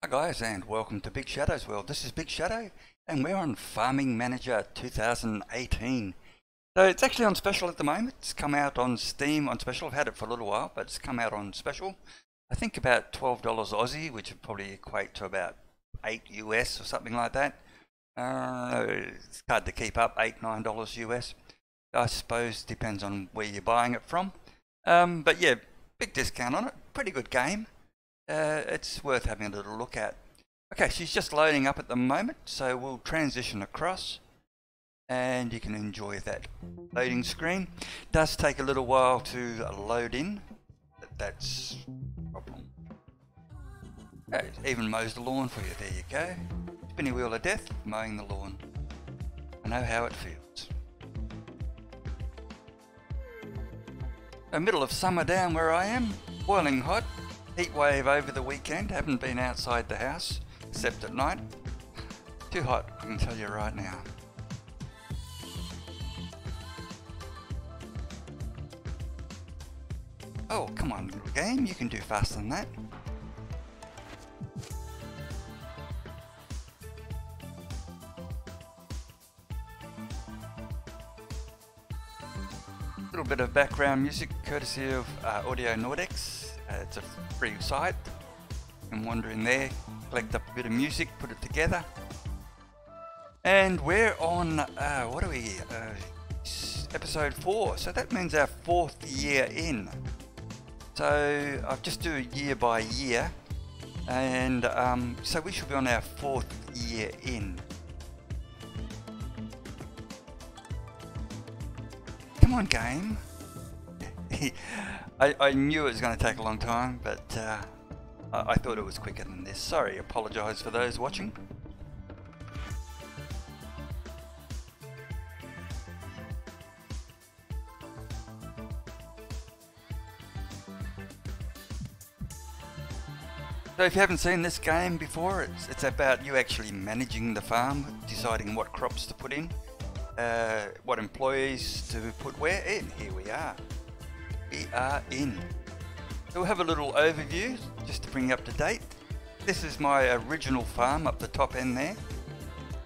Hi guys, and welcome to BigShadowsWorld. This is Big Shadow and we're on Farming Manager 2018. So it's actually on special at the moment. It's come out on Steam on special. I've had it for a little while, but it's come out on special. I think about $12 Aussie, which would probably equate to about 8 US or something like that. It's hard to keep up, $8-9 US. I suppose depends on where you're buying it from. But yeah, big discount on it. Pretty good game. It's worth having a little look at. Okay, she's just loading up at the moment, so we'll transition across and you can enjoy that loading screen. Does take a little while to load in, but that's a problem. Okay, it even mows the lawn for you. There you go. Spinny wheel of death, mowing the lawn. I know how it feels. The middle of summer down where I am, boiling hot. Heat wave over the weekend, haven't been outside the house, except at night. Too hot, I can tell you right now. Oh, come on, little game, you can do faster than that. A little bit of background music courtesy of Audio Nordex. It's a free site. You can wander in there, collect up a bit of music, put it together. And we're on, what are we, episode 4. So that means our 4th year in. So I'll just do it year by year. And so we should be on our 4th year in. Come on, game. I knew it was going to take a long time, but I thought it was quicker than this. Sorry, apologise for those watching. So if you haven't seen this game before, it's about you actually managing the farm, deciding what crops to put in, what employees to put where in. Here we are. We are in. So we'll have a little overview just to bring you up to date. This is my original farm up the top end there.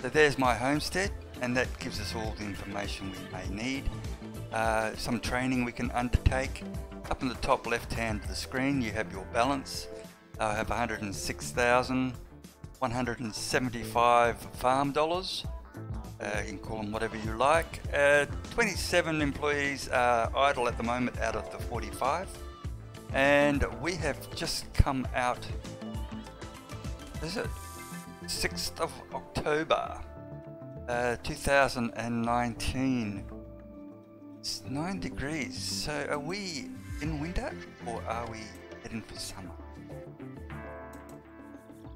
So there's my homestead, and that gives us all the information we may need. Some training we can undertake. Up in the top left hand of the screen you have your balance. I have 106,175 farm dollars. You can call them whatever you like. 27 employees are idle at the moment out of the 45. And we have just come out, is it 6th of October 2019. It's 9 degrees. So are we in winter or are we heading for summer?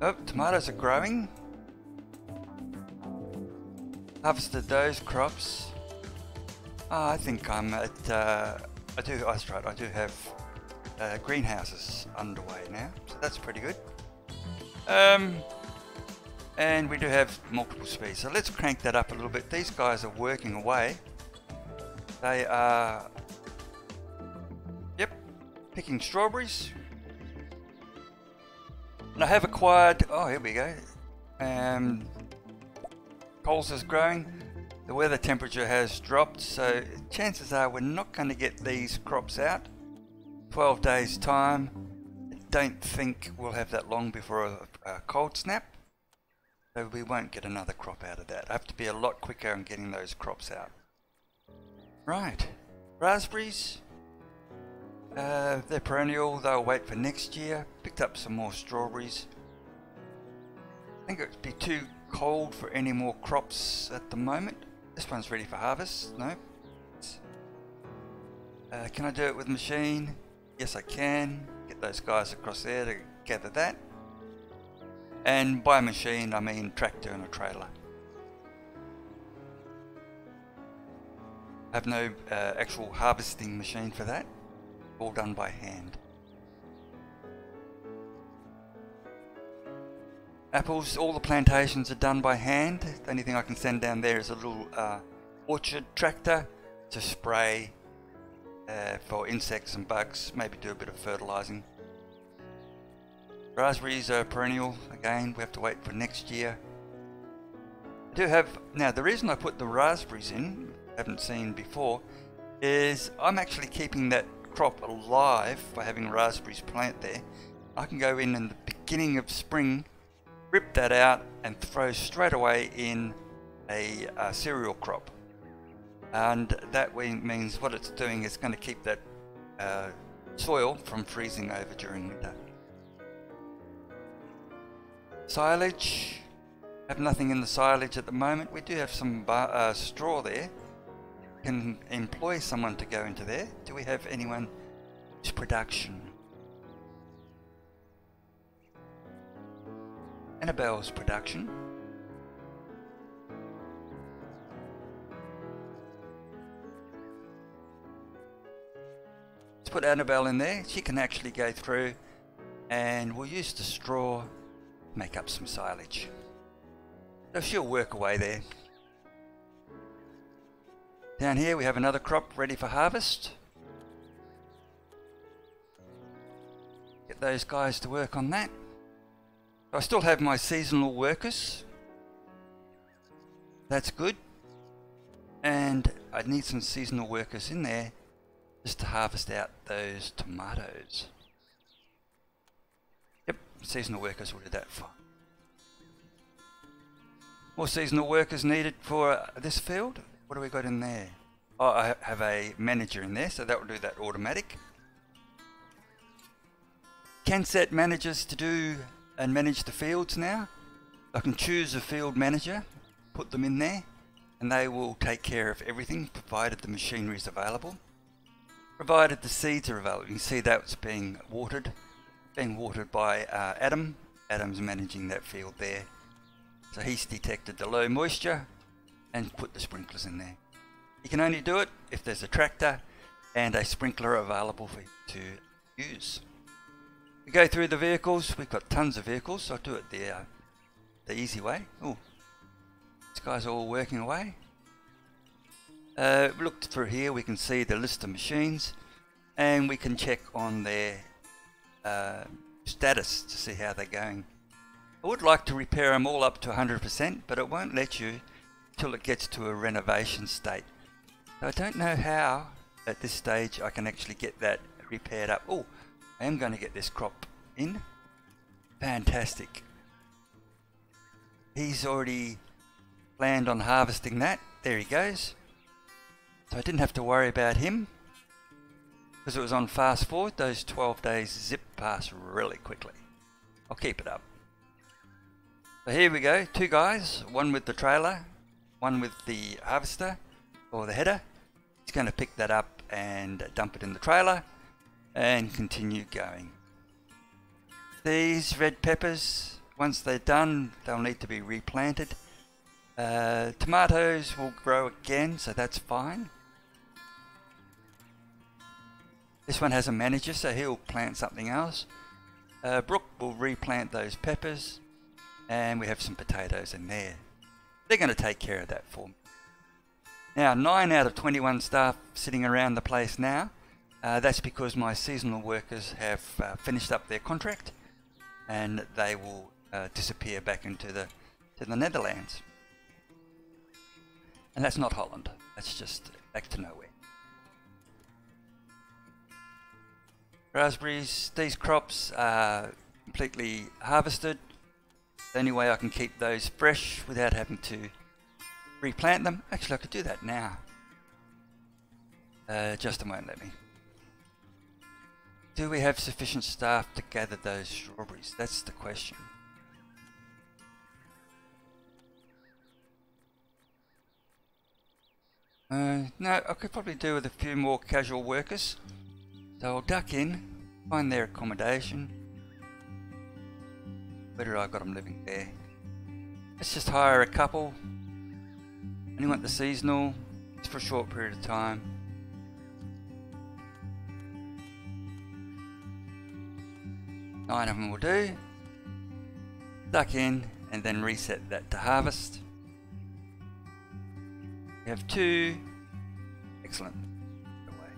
Oh, tomatoes are growing. Harvested those crops. I think I'm at, that's right, I do have greenhouses underway now, so that's pretty good. And we do have multiple speeds, so let's crank that up a little bit. These guys are working away. They are, picking strawberries. And I have acquired, oh here we go, Coles is growing. The weather temperature has dropped, so chances are we're not going to get these crops out. 12 days time. I don't think we'll have that long before a cold snap, so we won't get another crop out of that. I have to be a lot quicker on getting those crops out. Right, raspberries. They're perennial, they'll wait for next year. Picked up some more strawberries. I think it would be too cold for any more crops at the moment. This one's ready for harvest. No. Can I do it with machine? Yes, I can. Get those guys across there to gather that. And by machine I mean tractor and a trailer. I have no actual harvesting machine for that. All done by hand. Apples, all the plantations are done by hand. The only thing I can send down there is a little orchard tractor to spray for insects and bugs, maybe do a bit of fertilizing. Raspberries are perennial. Again, we have to wait for next year. I do have, now the reason I put the raspberries in, haven't seen before, is I'm actually keeping that crop alive by having raspberries plant there. I can go in the beginning of spring, rip that out and throw straight away in a cereal crop. And that means what it's doing is going to keep that soil from freezing over during winter. Silage, have nothing in the silage at the moment. We do have some straw there. Can employ someone to go into there. Do we have anyone who's production? Annabelle's production. Let's put Annabelle in there. She can actually go through and we'll use the straw to make up some silage. So she'll work away there. Down here we have another crop ready for harvest. Get those guys to work on that. I still have my seasonal workers. That's good. And I need some seasonal workers in there just to harvest out those tomatoes. Yep, seasonal workers will do that fine. More seasonal workers needed for this field. What do we got in there? Oh, I have a manager in there, so that will do that automatic. Can set managers to do and manage the fields now. I can choose a field manager, put them in there, and they will take care of everything provided the machinery is available. Provided the seeds are available. You can see that's being watered by Adam. Adam's managing that field there. So he's detected the low moisture and put the sprinklers in there. You can only do it if there's a tractor and a sprinkler available for you to use. We go through the vehicles. We've got tons of vehicles, so I'll do it the easy way. Oh, these guys are all working away. Look through here, we can see the list of machines and we can check on their status to see how they're going. I would like to repair them all up to 100%, but it won't let you till it gets to a renovation state. So I don't know how at this stage I can actually get that repaired up. Oh, I am going to get this crop in. Fantastic. He's already planned on harvesting that. There he goes. So I didn't have to worry about him because it was on fast forward. Those 12 days zip past really quickly. I'll keep it up. So here we go, two guys, one with the trailer, one with the harvester or the header. He's going to pick that up and dump it in the trailer and continue going. These red peppers, once they're done, they'll need to be replanted. Tomatoes will grow again, so that's fine. This one has a manager, so he'll plant something else. Brooke will replant those peppers. And we have some potatoes in there. They're going to take care of that for me. Now, 9 out of 21 staff sitting around the place now. That's because my seasonal workers have finished up their contract and they will disappear back into the Netherlands. And that's not Holland. That's just back to nowhere. Raspberries, these crops are completely harvested. The only way I can keep those fresh without having to replant them. Actually, I could do that now. Justin won't let me. Do we have sufficient staff to gather those strawberries? That's the question. No, I could probably do with a few more casual workers. So I'll duck in, find their accommodation. Where did I got them living there? Let's just hire a couple. Only want the seasonal, just for a short period of time. Nine of them will do. Duck in and then reset that to harvest. We have two. Excellent. Away.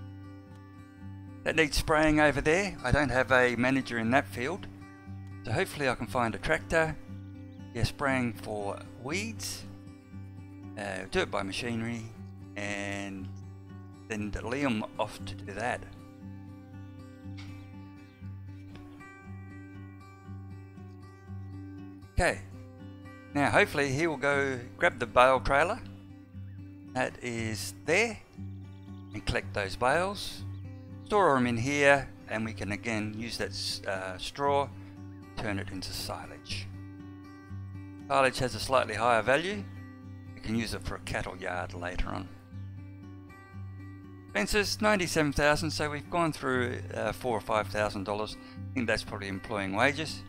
That needs spraying over there. I don't have a manager in that field. So hopefully I can find a tractor. Yeah, spraying for weeds. Do it by machinery, and then Liam off to do that. Okay, now hopefully he will go grab the bale trailer that is there and collect those bales, store them in here, and we can again use that straw, turn it into silage. Silage has a slightly higher value. You can use it for a cattle yard later on. Expenses $97,000, so we've gone through $4,000 or $5,000. I think that's probably employing wages,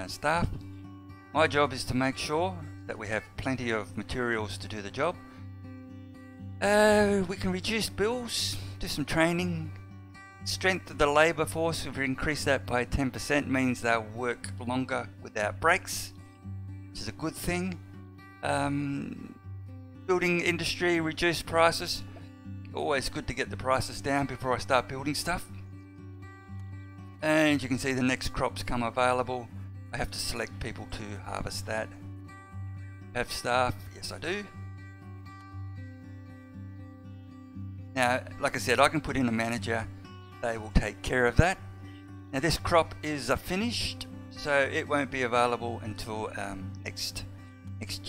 staff. My job is to make sure that we have plenty of materials to do the job. We can reduce bills, do some training. Strength of the labour force, if we increase that by 10%, means they'll work longer without breaks, which is a good thing. Building industry, reduce prices. Always good to get the prices down before I start building stuff. And you can see the next crops come available. I have to select people to harvest that. Have staff? Yes, I do. Now, like I said, I can put in a manager. They will take care of that. Now this crop is finished, so it won't be available until next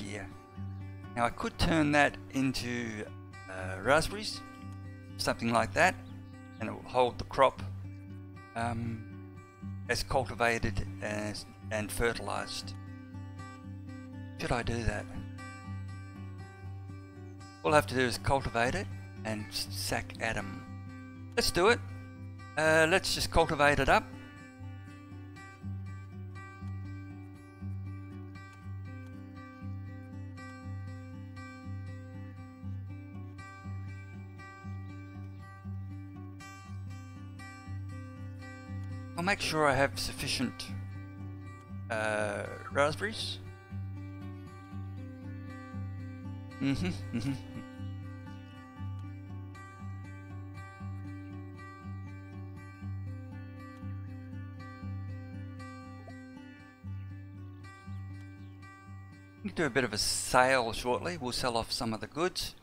year. Now I could turn that into raspberries, something like that, and it will hold the crop as cultivated and fertilized. Should I do that? All I have to do is cultivate it and sack Adam. Let's do it. Let's just cultivate it up. I'll make sure I have sufficient raspberries. We'll do a bit of a sale shortly. We'll sell off some of the goods.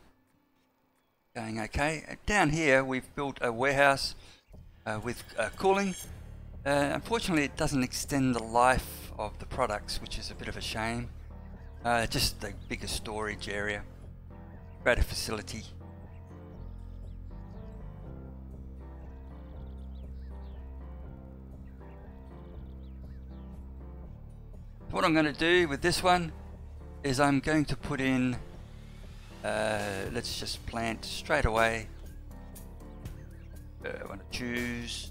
Going okay. Down here we've built a warehouse with cooling. Unfortunately it doesn't extend the life of the products, which is a bit of a shame. Just a bigger storage area. Greater facility. What I'm going to do with this one is I'm going to put in, let's just plant straight away. I want to choose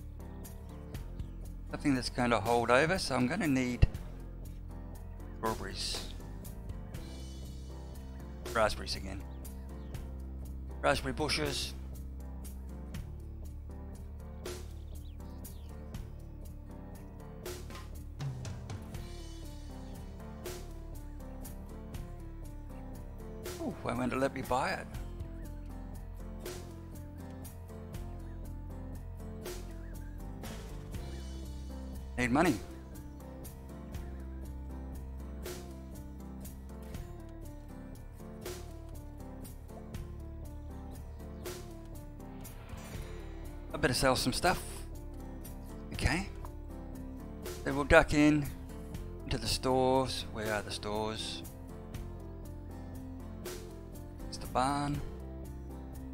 something that's going to hold over, so I'm going to need strawberries. Raspberries again. Raspberry bushes. Why won't it let me buy it? Need money. I better sell some stuff. Okay. Then we'll duck into the stores. Where are the stores? Barn.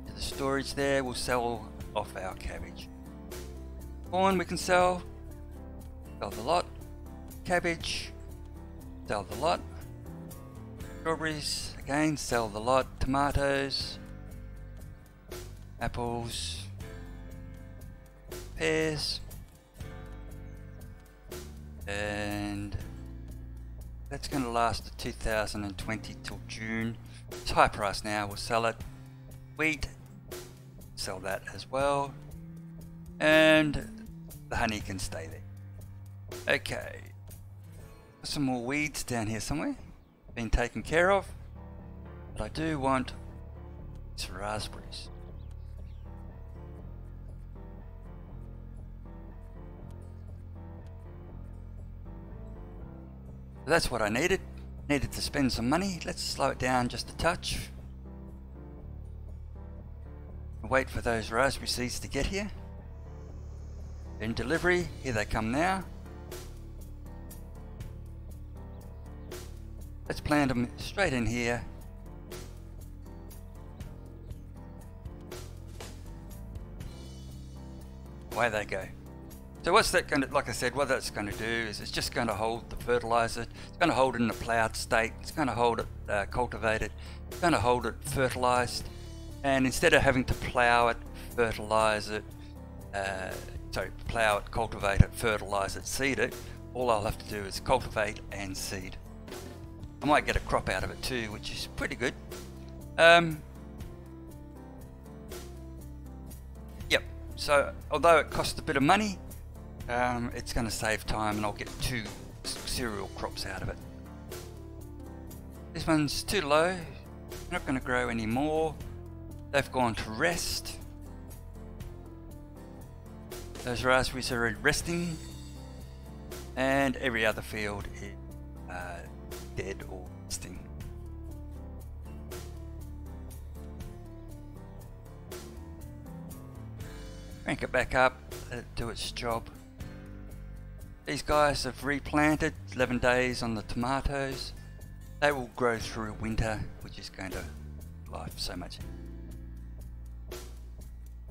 To the storage there, we'll sell off our cabbage. Corn we can sell the lot. Cabbage, sell the lot. Strawberries, again, sell the lot. Tomatoes, apples, pears, and that's going to last to 2020 till June. It's high price now, we'll sell it. Wheat, sell that as well. And the honey can stay there. Okay. Some more weeds down here somewhere. Been taken care of. But I do want some raspberries. That's what I needed. Needed to spend some money. Let's slow it down just a touch. Wait for those raspberry seeds to get here. In delivery, here they come now. Let's plant them straight in here. Away they go. So what's that going to, like I said, what that's going to do is it's just going to hold the fertilizer. It's going to hold it in a ploughed state. It's going to hold it cultivated. It's going to hold it fertilized. And instead of having to plough it, fertilize it, plough it, cultivate it, fertilize it, seed it, all I'll have to do is cultivate and seed. I might get a crop out of it too, which is pretty good. Yep, so although it costs a bit of money, it's going to save time and I'll get 2 cereal crops out of it. This one's too low, not going to grow anymore. They've gone to rest. Those raspberries are resting, and every other field is dead or resting. Crank it back up, let it do its job. These guys have replanted 11 days on the tomatoes. They will grow through winter, which is going to life so much.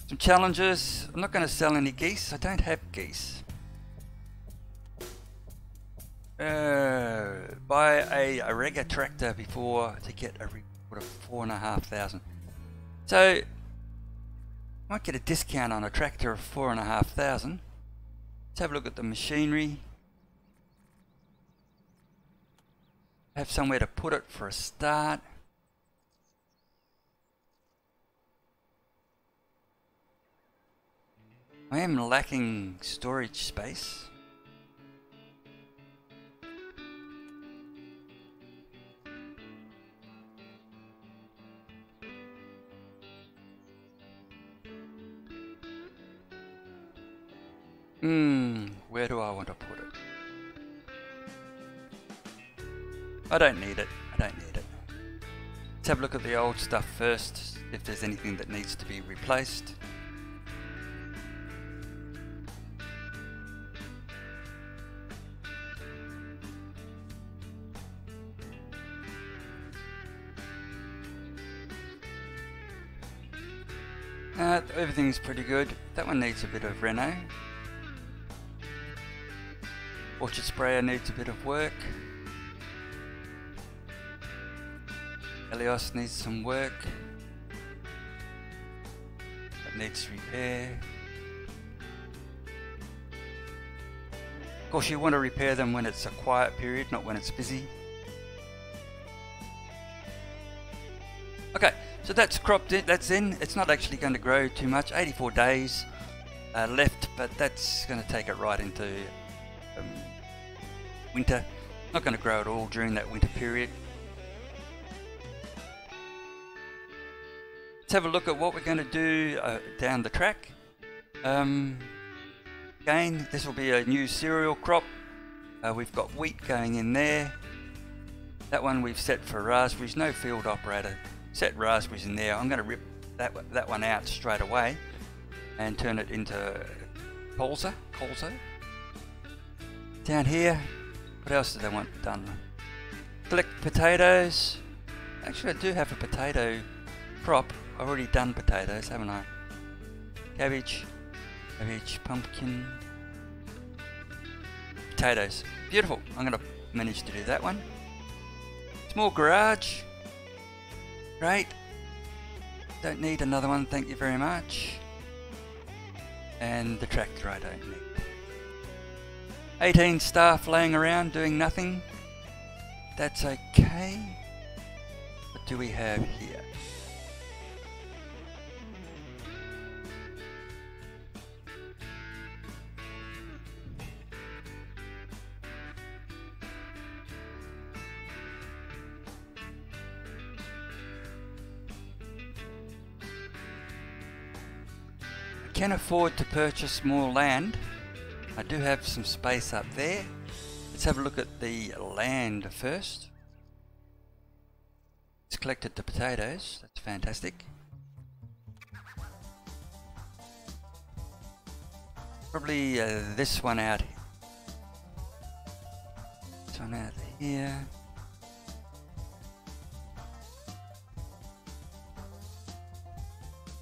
Some challenges. I'm not going to sell any geese. I don't have geese. Buy a Rega tractor before to get a reward of 4,500. So I might get a discount on a tractor of 4,500. Let's have a look at the machinery. Have somewhere to put it for a start. I am lacking storage space. Where do I want to put it? I don't need it. I don't need it. Let's have a look at the old stuff first, if there's anything that needs to be replaced. Everything's pretty good. That one needs a bit of reno. Orchard sprayer needs a bit of work. Helios needs some work. That needs repair. Of course, you want to repair them when it's a quiet period, not when it's busy. Okay, so that's cropped in, that's in. It's not actually going to grow too much. 84 days left, but that's going to take it right into winter. Not going to grow at all during that winter period. Let's have a look at what we're going to do down the track. Again, this will be a new cereal crop. We've got wheat going in there. That one we've set for raspberries. No field operator. Set raspberries in there. I'm going to rip that one out straight away and turn it into colza. Down here, what else do they want done? Collect potatoes. Actually, I do have a potato crop. I've already done potatoes, haven't I? Cabbage, pumpkin, potatoes. Beautiful. I'm going to manage to do that one. Small garage. Great. Don't need another one, thank you very much. And the tractor I don't need. 18 staff laying around doing nothing. That's okay. What do we have here? Can afford to purchase more land. I do have some space up there. Let's have a look at the land first. It's collected the potatoes. That's fantastic. Probably this one out. This one out here.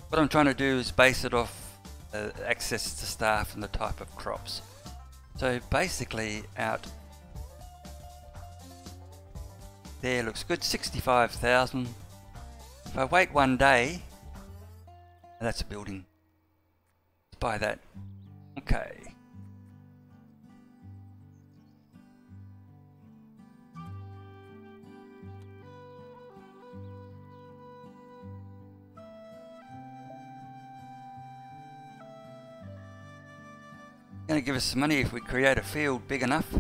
What I'm trying to do is base it off access to staff and the type of crops. So basically out there looks good, 65,000. If I wait one day, that's a building. Let's buy that. Okay. Going to give us some money if we create a field big enough.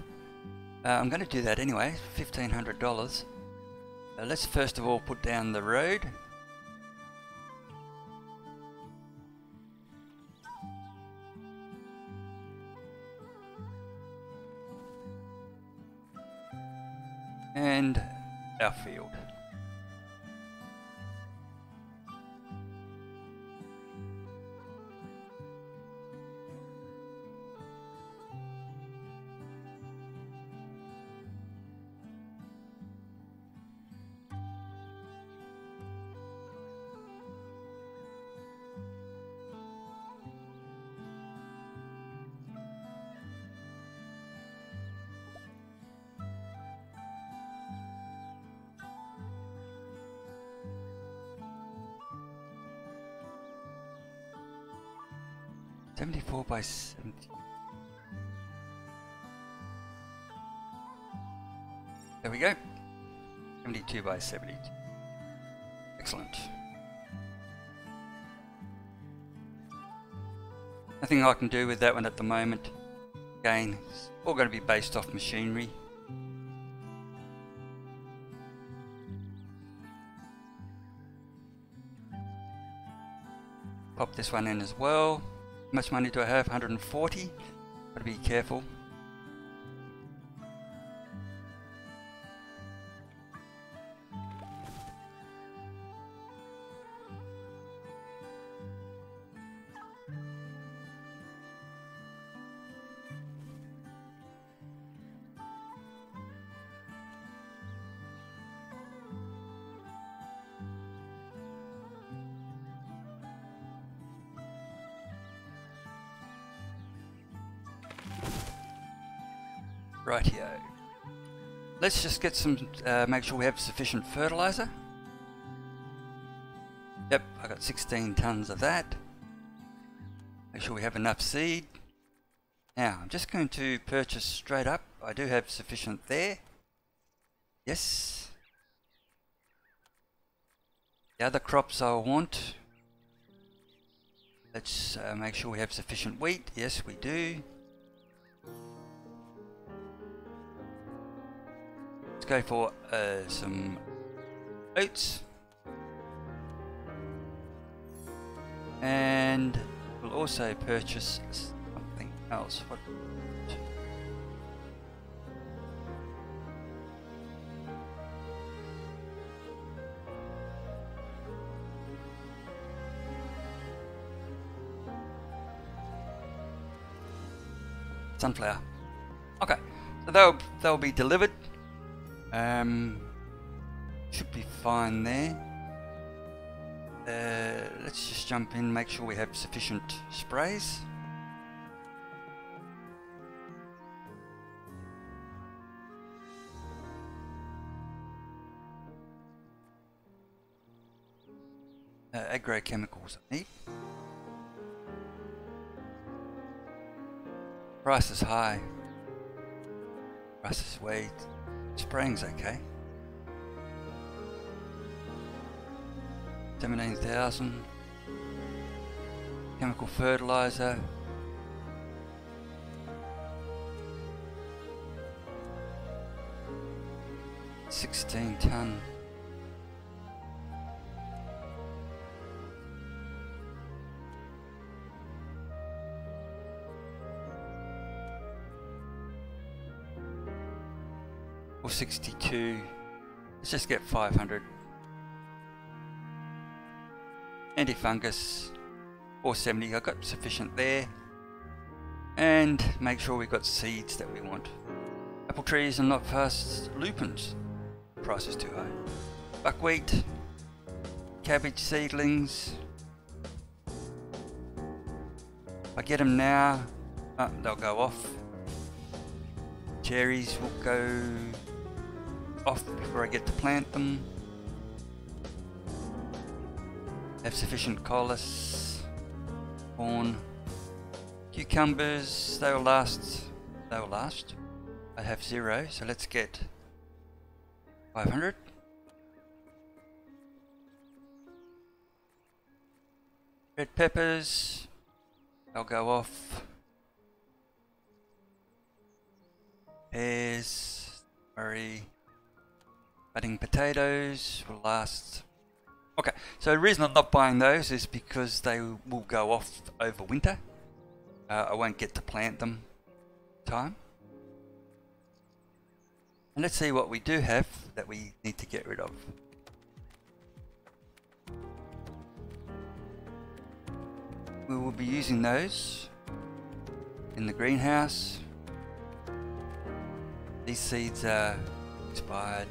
I'm going to do that anyway, $1,500. Let's first of all put down the road. And our field. $74 by $70. There we go. 72 by 70. Excellent. Nothing I can do with that one at the moment. Again, it's all going to be based off machinery. Pop this one in as well. How much money do I have? 140. Gotta be careful. Rightio. Let's just get some, make sure we have sufficient fertilizer. Yep, I got 16 tons of that. Make sure we have enough seed. Now, I'm just going to purchase straight up. I do have sufficient there. Yes. The other crops I want. Let's make sure we have sufficient wheat. Yes, we do. Let's go for some oats. And we'll also purchase something else. What? Sunflower. Okay, so they'll be delivered. Should be fine there. Let's just jump in, make sure we have sufficient sprays. Agrochemicals I need. Price is high. Price is way. Spraying's okay. 17,000. Chemical fertilizer. 16 ton. or 62. Let's just get 500. Antifungus 470. I've got sufficient there. And make sure we've got seeds that we want. Apple trees and not fast lupins. Price is too high. Buckwheat, cabbage seedlings. If I get them now, they'll go off. Cherries will go off before I get to plant them. Have sufficient collis, corn, cucumbers. They'll last. I have 0, so let's get 500. Red peppers, they'll go off. Pears, curry, budding potatoes will last. Okay, so the reason I'm not buying those is because they will go off over winter. I won't get to plant them in time. And let's see what we do have that we need to get rid of. We will be using those in the greenhouse. These seeds are expired.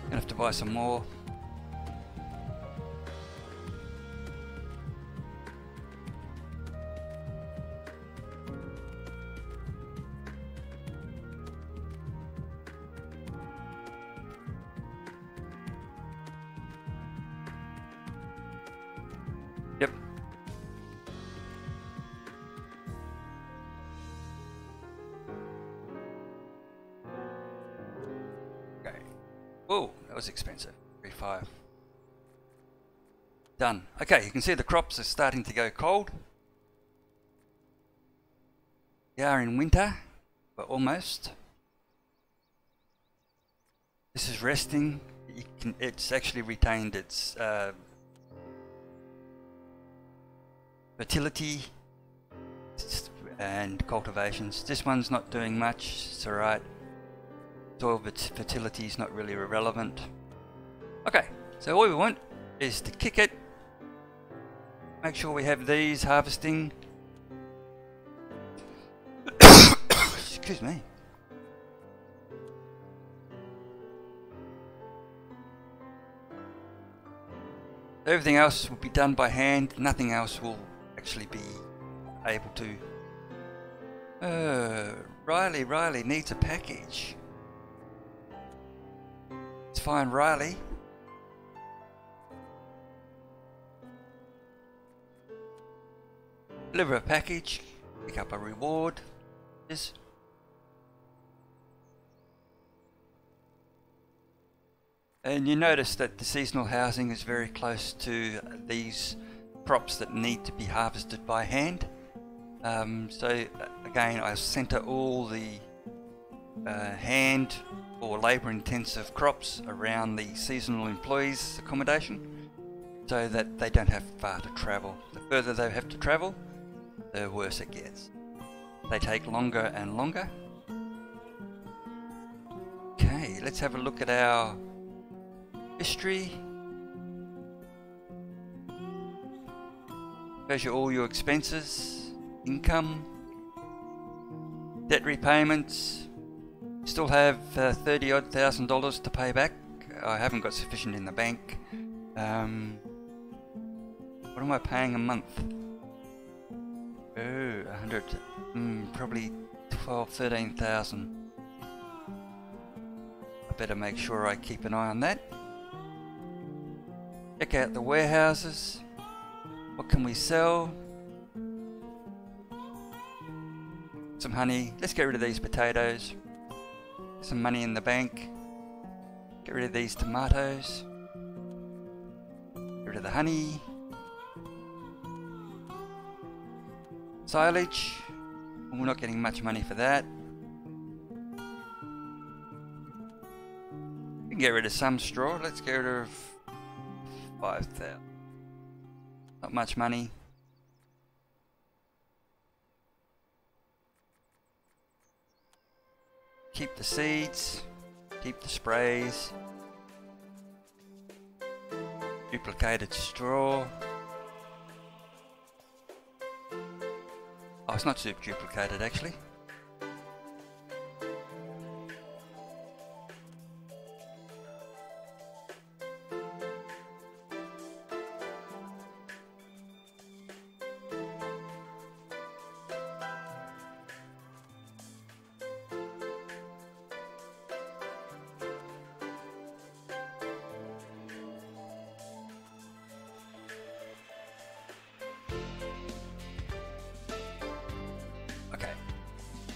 Gonna have to buy some more. Yep. Okay. Whoa, that was expensive. 3.5. Done. Okay, you can see the crops are starting to go cold. We are in winter, but almost. This is resting. It's actually retained its fertility and cultivations. This one's not doing much, it's alright. Soil fertility is not really relevant. Okay, so all we want is to kick it. Make sure we have these harvesting. Excuse me. Everything else will be done by hand. Nothing else will actually be able to. Riley needs a package. It's fine, Riley. Deliver a package, pick up a reward. Yes. And you notice that the seasonal housing is very close to these crops that need to be harvested by hand. So again, I center all the hand or labour intensive crops around the seasonal employees accommodation so that they don't have far to travel. The further they have to travel, the worse it gets. They take longer and longer. Okay, let's have a look at our history. Shows you all your expenses, income, debt repayments. Still have $30,000 to pay back. I haven't got sufficient in the bank. What am I paying a month? Oh, 100. Probably 13,000. I better make sure I keep an eye on that. Check out the warehouses. What can we sell? Some honey. Let's get rid of these potatoes. Some money in the bank. Get rid of these tomatoes. Get rid of the honey. Silage. We're not getting much money for that. We can get rid of some straw. Let's get rid of 5,000. Not much money. Keep the seeds. Keep the sprays. Duplicated straw. Oh, it's not super duplicated actually.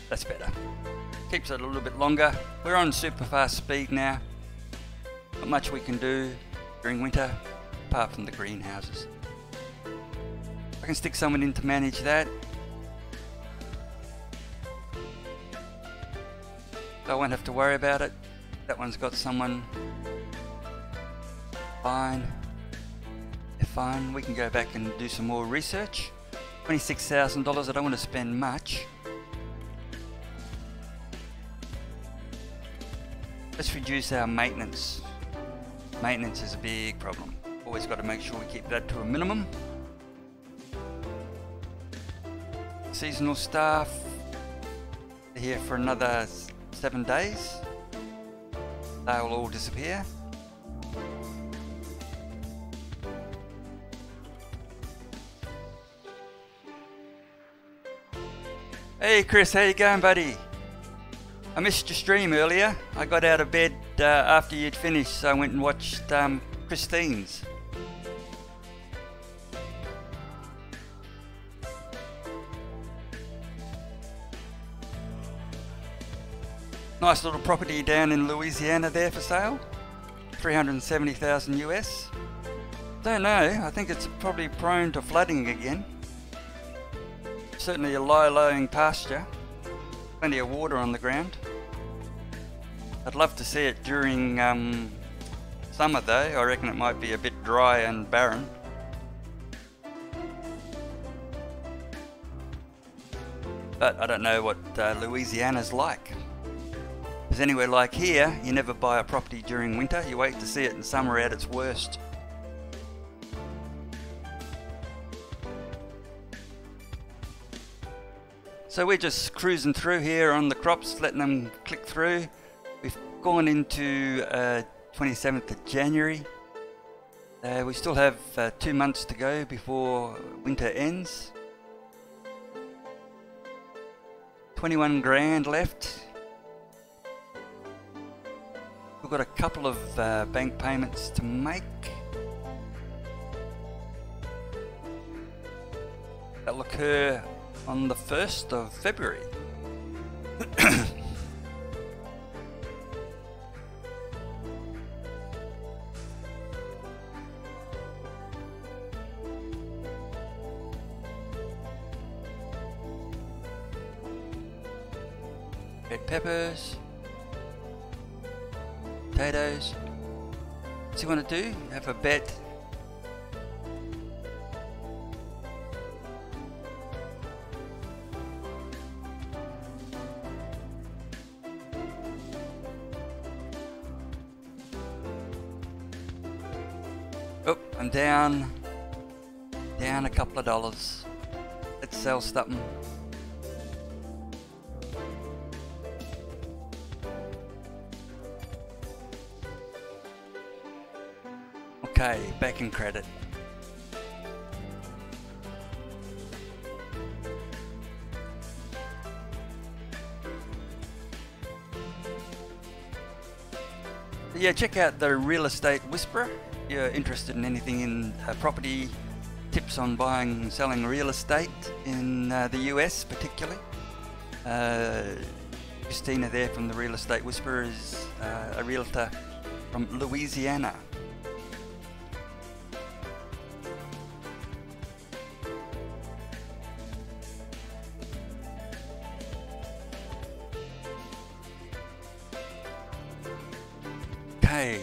That's better. Keeps it a little bit longer. We're on super fast speed now. Not much we can do during winter, apart from the greenhouses. I can stick someone in to manage that. I won't have to worry about it. That one's got someone. Fine. They're fine. We can go back and do some more research. $26,000. I don't want to spend much. Let's reduce our maintenance. Maintenance is a big problem. Always got to make sure we keep that to a minimum. Seasonal staff, they're here for another 7 days. They will all disappear. Hey Chris, how you going, buddy? I missed your stream earlier. I got out of bed after you'd finished, so I went and watched Christine's. Nice little property down in Louisiana there for sale. 370,000 US. Don't know, I think it's probably prone to flooding again. Certainly a low-lying pasture. Plenty of water on the ground. I'd love to see it during summer though. I reckon it might be a bit dry and barren. But I don't know what Louisiana's like. Because anywhere like here, you never buy a property during winter. You wait to see it in summer at its worst. So we're just cruising through here on the crops, letting them click through. We've gone into 27th of January. We still have 2 months to go before winter ends. 21 grand left. We've got a couple of bank payments to make. That'll occur on the 1st of February. Red peppers, potatoes. What's he want to do? Have a bet. Oh, I'm down a couple of dollars. Let's sell something. Okay, back in credit. Yeah, check out the Real Estate Whisperer. If you're interested in anything in property, tips on buying and selling real estate in the US particularly. Christina there from the Real Estate Whisperer is a realtor from Louisiana. Okay.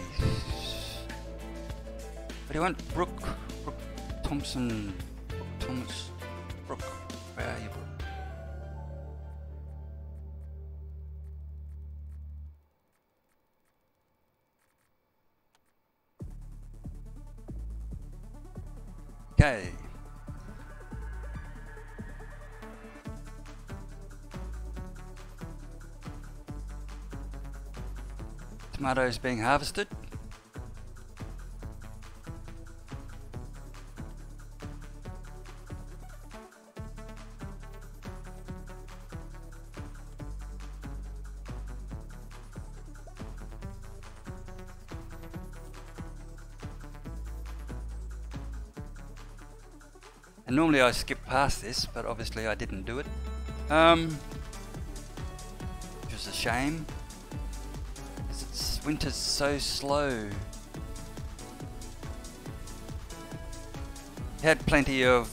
What do you want? Brooke Thompson. Thomas. Brooke. Where are you, Brooke? Okay. Tomatoes being harvested. And normally I skip past this, but obviously I didn't do it. Which was a shame. Winter's so slow. You had plenty of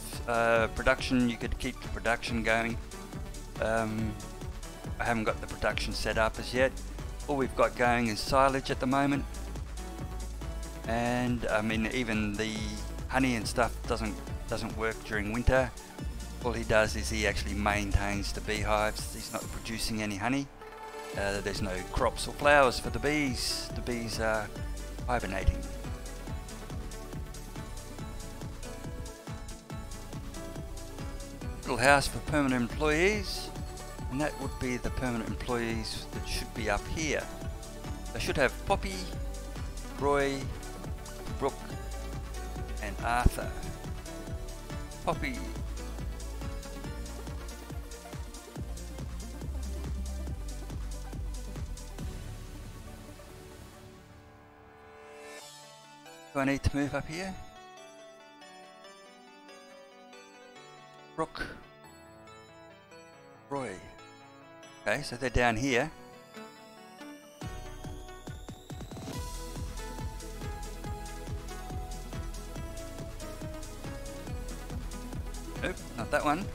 production, you could keep the production going. I haven't got the production set up as yet. All we've got going is silage at the moment. And I mean, even the honey and stuff doesn't work during winter. All he does is he actually maintains the beehives. He's not producing any honey. There's no crops or flowers for the bees. The bees are hibernating. Little house for permanent employees, and that would be the permanent employees that should be up here. They should have Poppy, Roy, Brooke, and Arthur. Poppy. Do I need to move up here? Brooke. Roy. Okay, so they're down here. Nope, not that one.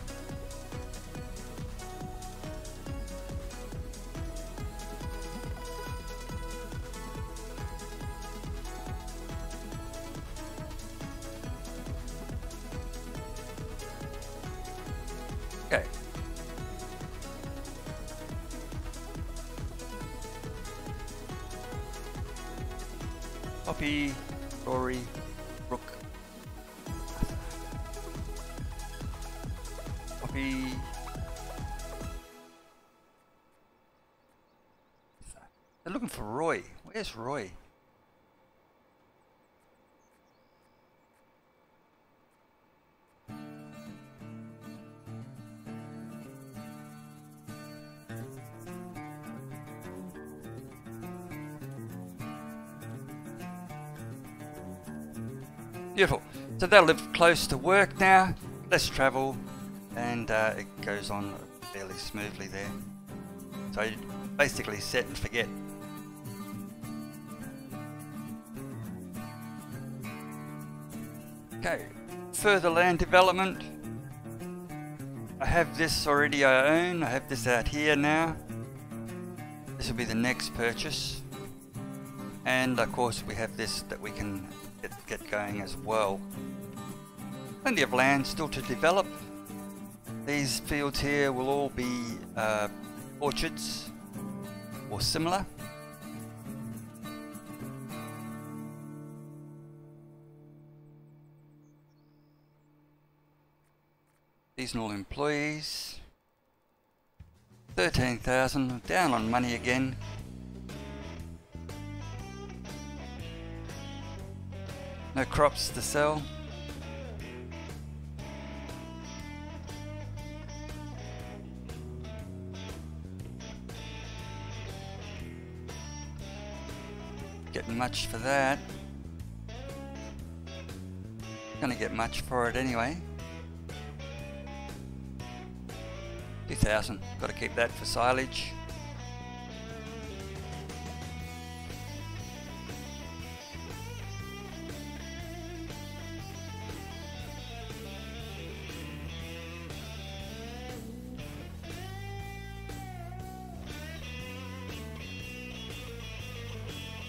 Okay. Poppy, Rory, Brooke, Poppy. They're looking for Roy. Where's Roy? Beautiful. So they'll live close to work now, less travel, and it goes on fairly smoothly there. So you basically set and forget. Okay, further land development. I have this already I own. I have this out here now. This will be the next purchase. And of course we have this that we can get going as well. Plenty of land still to develop. These fields here will all be orchards or similar. Seasonal employees. 13,000, down on money again. No crops to sell. Getting much for that. Gonna get much for it anyway. 2,000. Got to keep that for silage.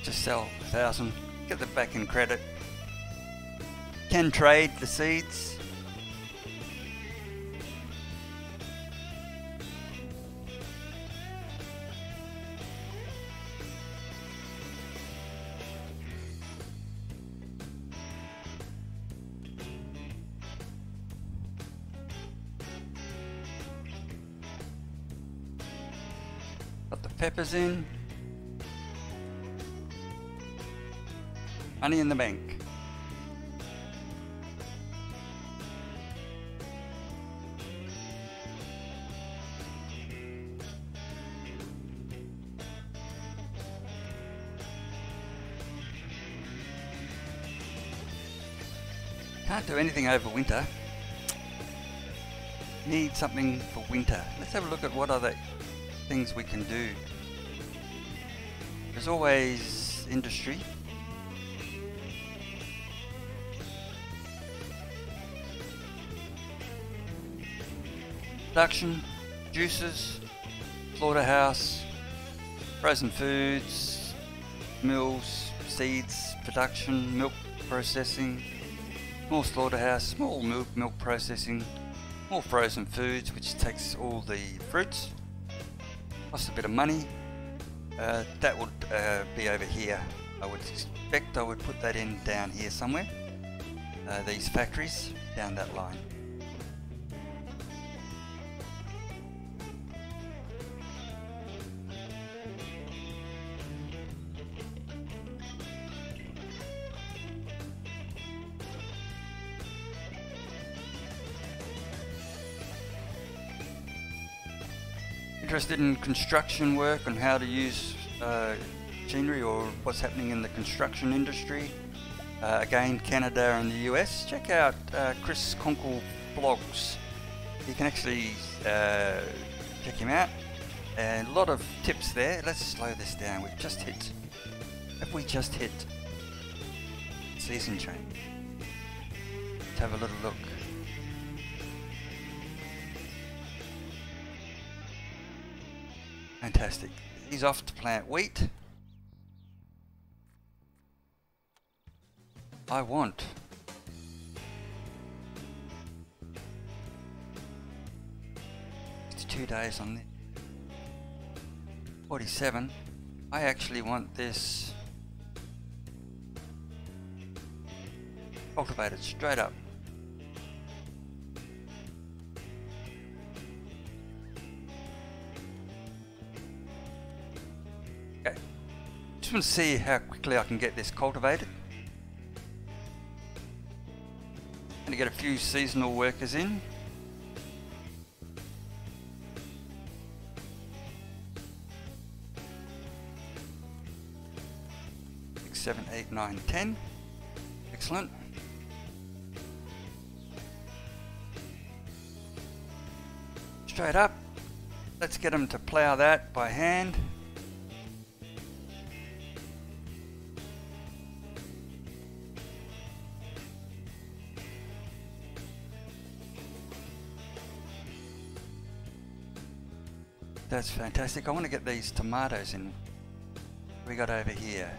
just sell 1,000, get the back end credit. Can trade the seeds. Got the peppers in. Money in the bank. Can't do anything over winter. Need something for winter. Let's have a look at what other things we can do. There's always industry. Production, juices, slaughterhouse, frozen foods, mills, seeds, production, milk processing, more slaughterhouse, small milk processing, more frozen foods, which takes all the fruits, costs a bit of money. That would be over here. I would expect I would put that in down here somewhere. These factories down that line. Interested in construction work and how to use machinery or what's happening in the construction industry. Again, Canada and the US. Check out Chris Conkle blogs. You can actually check him out. And a lot of tips there. Let's slow this down. We've just hit. Have we just hit season change? Let's have a little look. Fantastic. He's off to plant wheat. I want it's 2 days on this. 47. I actually want this cultivated straight up. Just want to see how quickly I can get this cultivated. Going to get a few seasonal workers in. Six, 7, 8, 9, 10. Excellent. Straight up. Let's get them to plough that by hand. That's fantastic. I want to get these tomatoes in. What we got over here?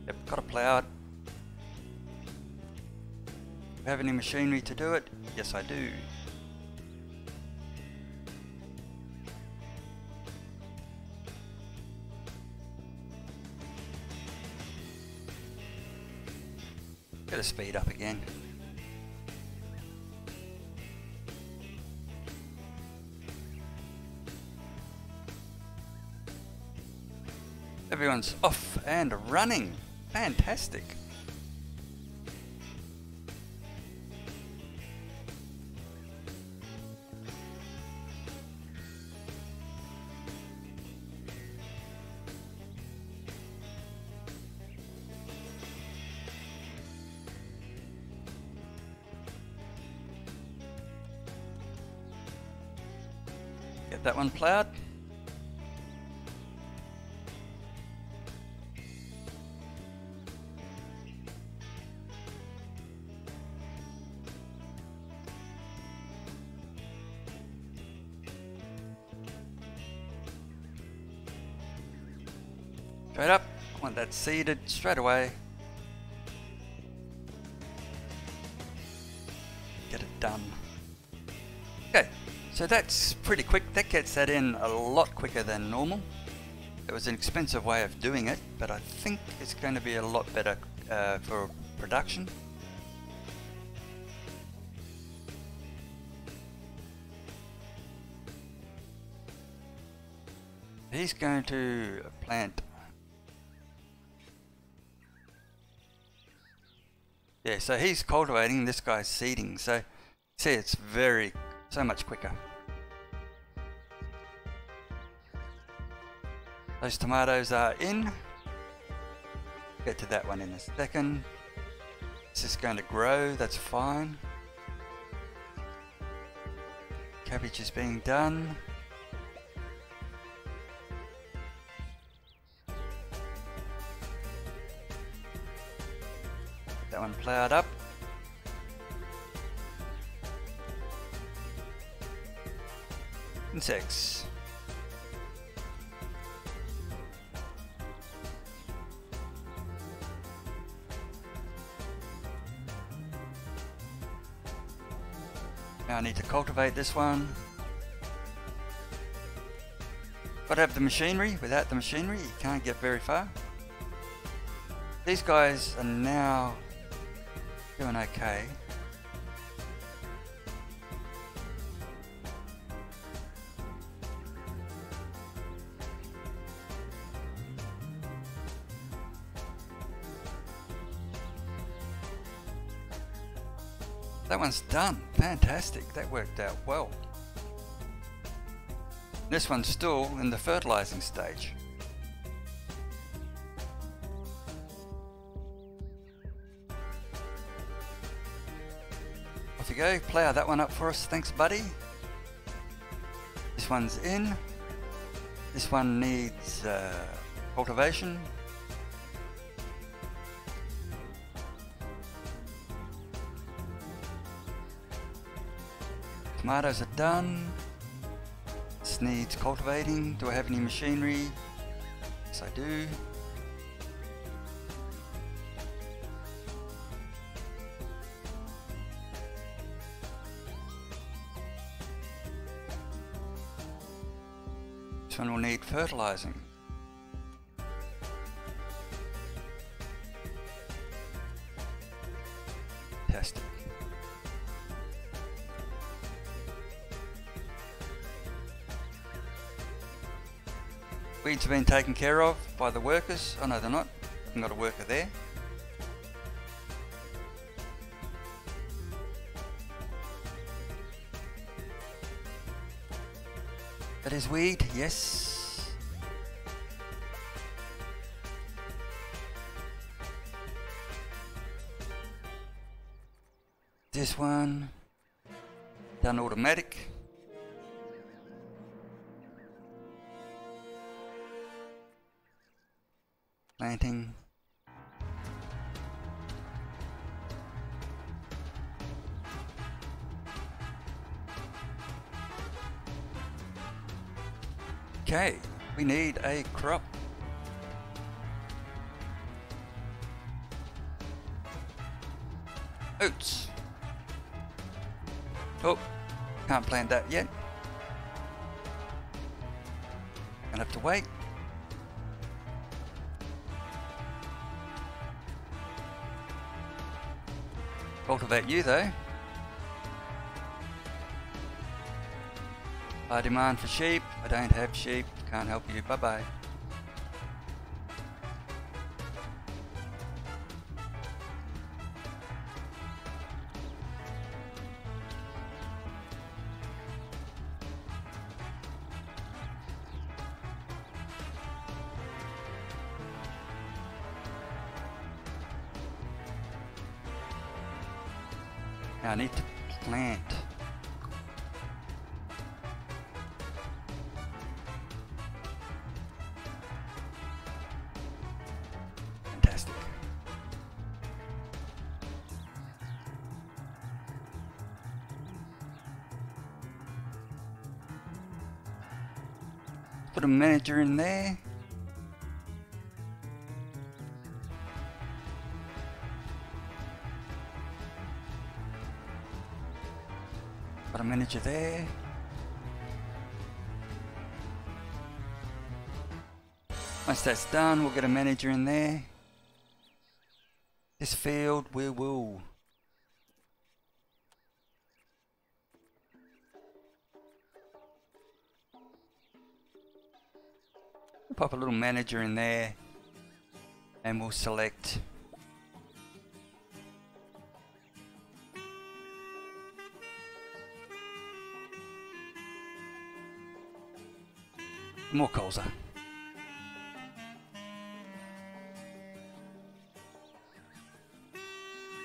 Yep, got to plough it. Do I have any machinery to do it? Yes, I do. Gotta speed up again. Everyone's off and running. Fantastic. Get that one ploughed. Straight up. I want that seeded straight away. Get it done. Okay, so that's pretty quick. That gets that in a lot quicker than normal. It was an expensive way of doing it, but I think it's going to be a lot better for production. He's going to plant. Yeah, so he's cultivating, this guy's seeding. So see, it's so much quicker. Those tomatoes are in. Get to that one in a second. This is going to grow, that's fine. Cabbage is being done. That one ploughed up. Insects. Now I need to cultivate this one. Gotta have the machinery. Without the machinery, you can't get very far. These guys are now doing okay. That one's done. Fantastic. That worked out well. This one's still in the fertilizing stage. Off you go. Plough that one up for us. Thanks, buddy. This one's in. This one needs cultivation. Tomatoes are done. This needs cultivating. Do I have any machinery? Yes, I do. This one will need fertilizing. Fantastic. Weeds have been taken care of by the workers. Oh no, they're not. I haven't got a worker there. That is weed, yes. This one, done automatic. Planting. Okay, we need a crop. Oats. Oh, can't plant that yet. Gonna have to wait. Cultivate you though. High demand for sheep. I don't have sheep. Can't help you. Bye bye. Now I need to plant. Fantastic. Put a manager in there. Got a manager there. Once that's done, we'll get a manager in there. This field we will pop a little manager in there, and we'll select more colza.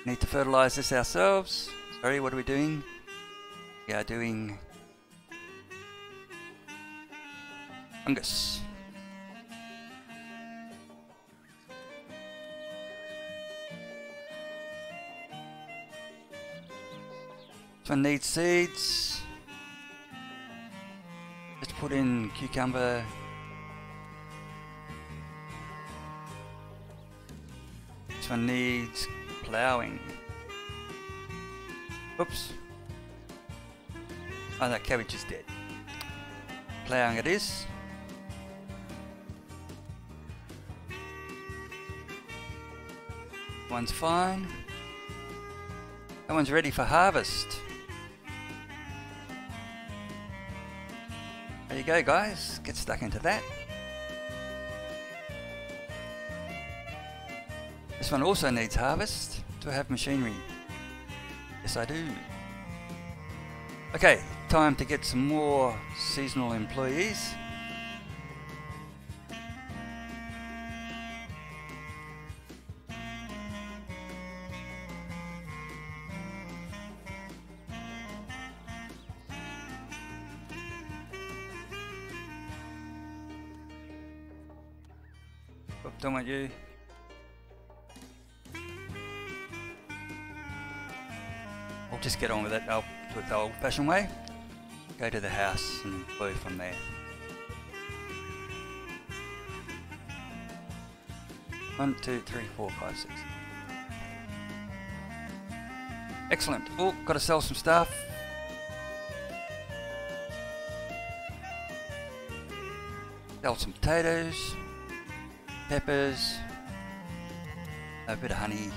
Need to fertilize this ourselves. Sorry, what are we doing? We are doing fungus. This one needs seeds. Let's put in cucumber. This one needs ploughing. Oops. Oh, that cabbage is dead. Ploughing it is. One's fine. That one's ready for harvest. There you go, guys. Get stuck into that. This one also needs harvest. Do I have machinery? Yes, I do. Okay, time to get some more seasonal employees. Oh, don't want you. I'll just get on with it. I'll do it the old-fashioned way. Go to the house and employ from there. One, two, three, four, five, six. Excellent. Oh, got to sell some stuff. Sell some potatoes, peppers, a bit of honey.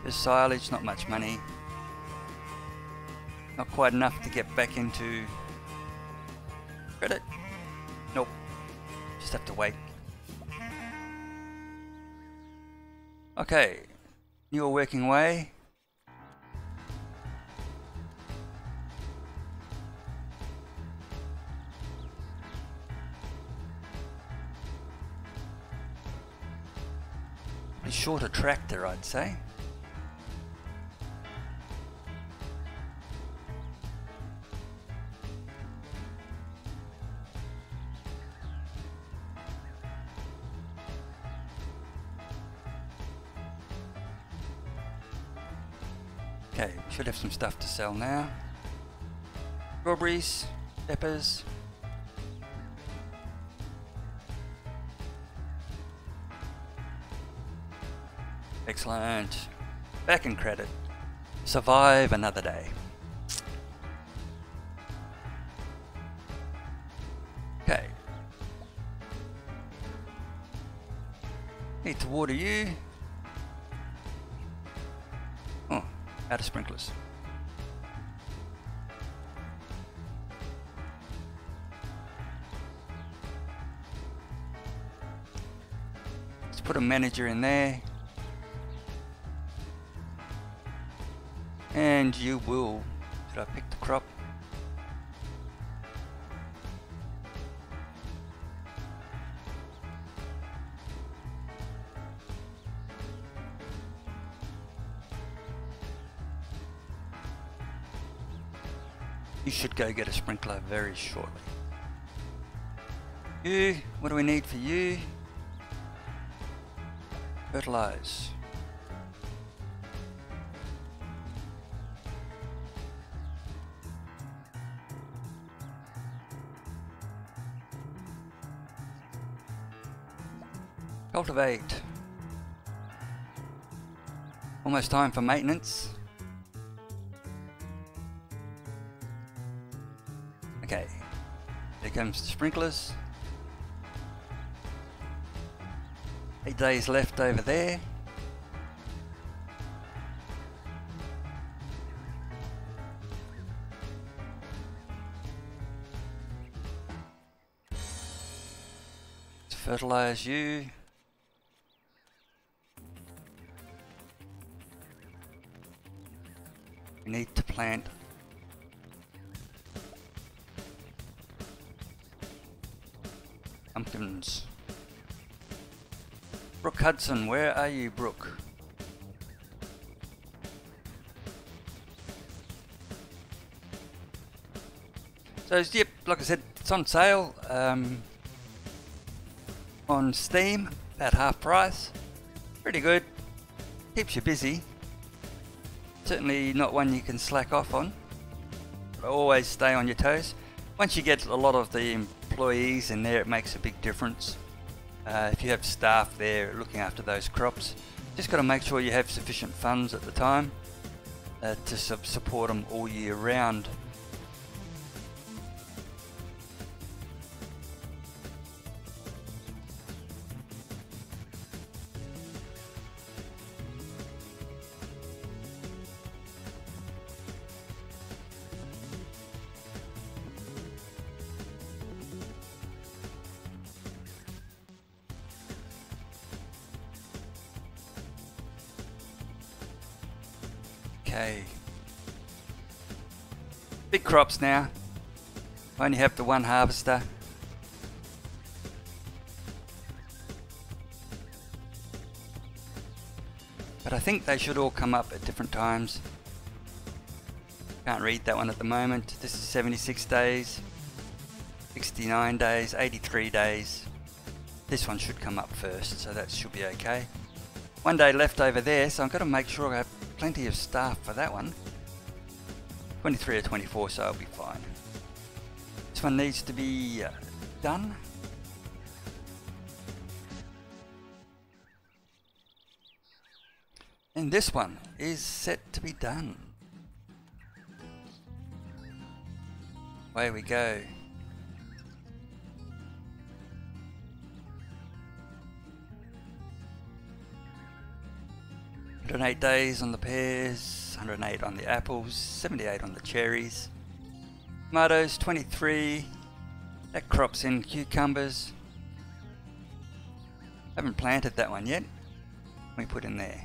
There's silage, not much money. Not quite enough to get back into credit. Nope. Just have to wait. Okay. You're working away. A shorter tractor, I'd say. Okay, should have some stuff to sell now. Strawberries, peppers. Excellent. Back in credit. Survive another day. Okay. Need to water you. Oh, out of sprinklers. Let's put a manager in there. And you will, should I pick the crop? You should go get a sprinkler very shortly. You, what do we need for you? Fertilize. Cultivate. Almost time for maintenance. Okay, here comes the sprinklers. 8 days left over there. To fertilize you. We need to plant pumpkins. Brooke Hudson, where are you, Brooke? So yep, like I said, it's on sale on Steam, about half price. Pretty good, keeps you busy. Certainly not one you can slack off on. But always stay on your toes. Once you get a lot of the employees in there, it makes a big difference. If you have staff there looking after those crops, just got to make sure you have sufficient funds at the time to support them all year round. Okay, big crops now. I only have the one harvester. But I think they should all come up at different times. Can't read that one at the moment. This is 76 days, 69 days, 83 days. This one should come up first, so that should be okay. 1 day left over there, so I've got to make sure I have plenty of staff for that one. 23 or 24, so I'll be fine. This one needs to be done. And this one is set to be done. Away we go. $108 days on the pears, 108 on the apples, 78 on the cherries. Tomatoes, 23. That crop's in cucumbers. Haven't planted that one yet. We put in there.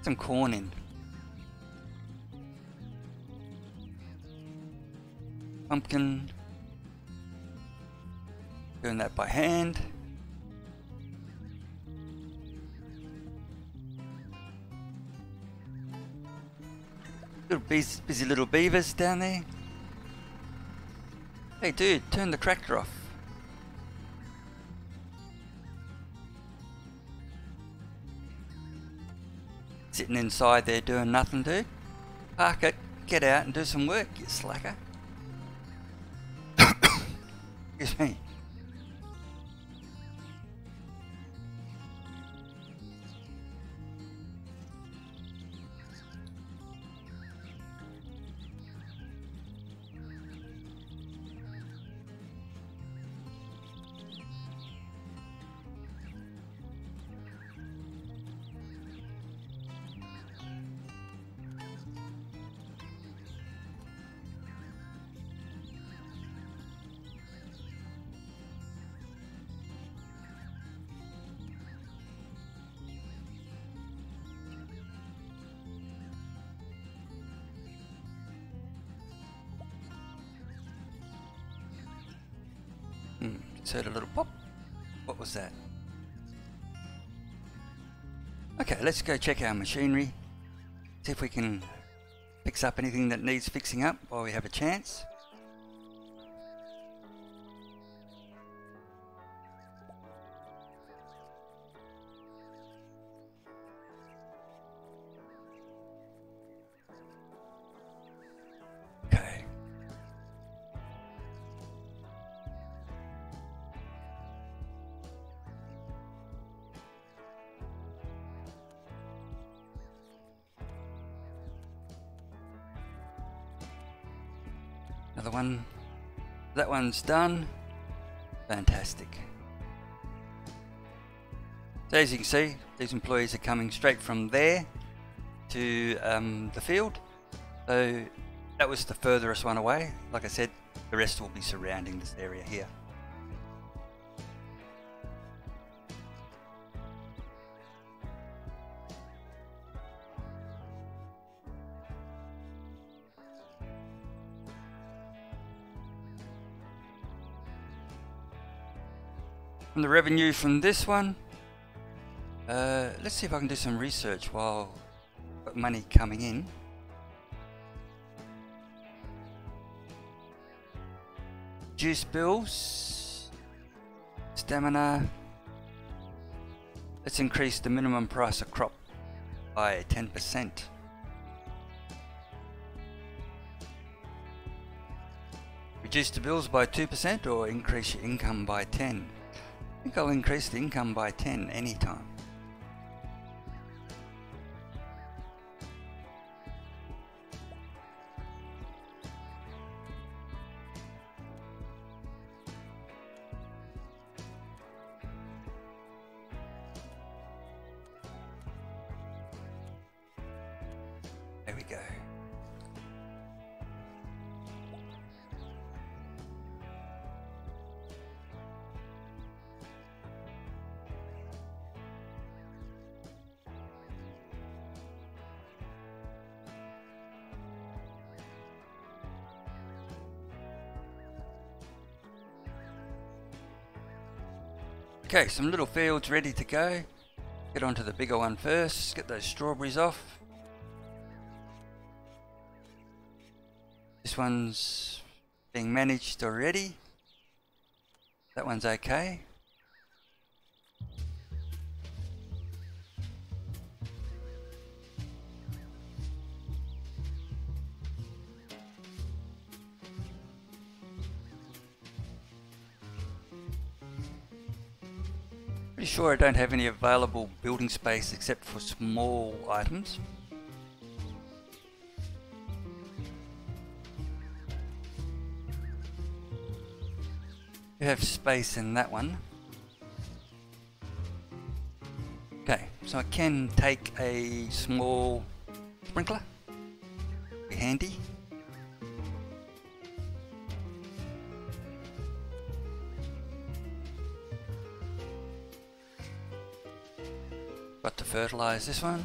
Some corn in. Pumpkin. Doing that by hand. Little busy little beavers down there. Hey dude, turn the tractor off. Sitting inside there doing nothing, dude. Park it, get out and do some work, you slacker. Excuse me. Just heard a little pop. What was that? Okay, let's go check our machinery. See if we can fix up anything that needs fixing up while we have a chance. Another one. That one's done. Fantastic. So as you can see, these employees are coming straight from there to the field. So that was the furthest one away. Like I said, the rest will be surrounding this area here. And the revenue from this one, let's see if I can do some research while I've got money coming in. Juice bills, stamina. Let's increase the minimum price of crop by 10%. Reduce the bills by 2% or increase your income by 10%. I think I'll increase the income by 10 anytime. There we go. Okay, some little fields ready to go. Get onto the bigger one first, get those strawberries off. This one's being managed already. That one's okay. Pretty sure I don't have any available building space except for small items. You have space in that one. Okay, so I can take a small sprinkler. Be handy. Got to fertilize this one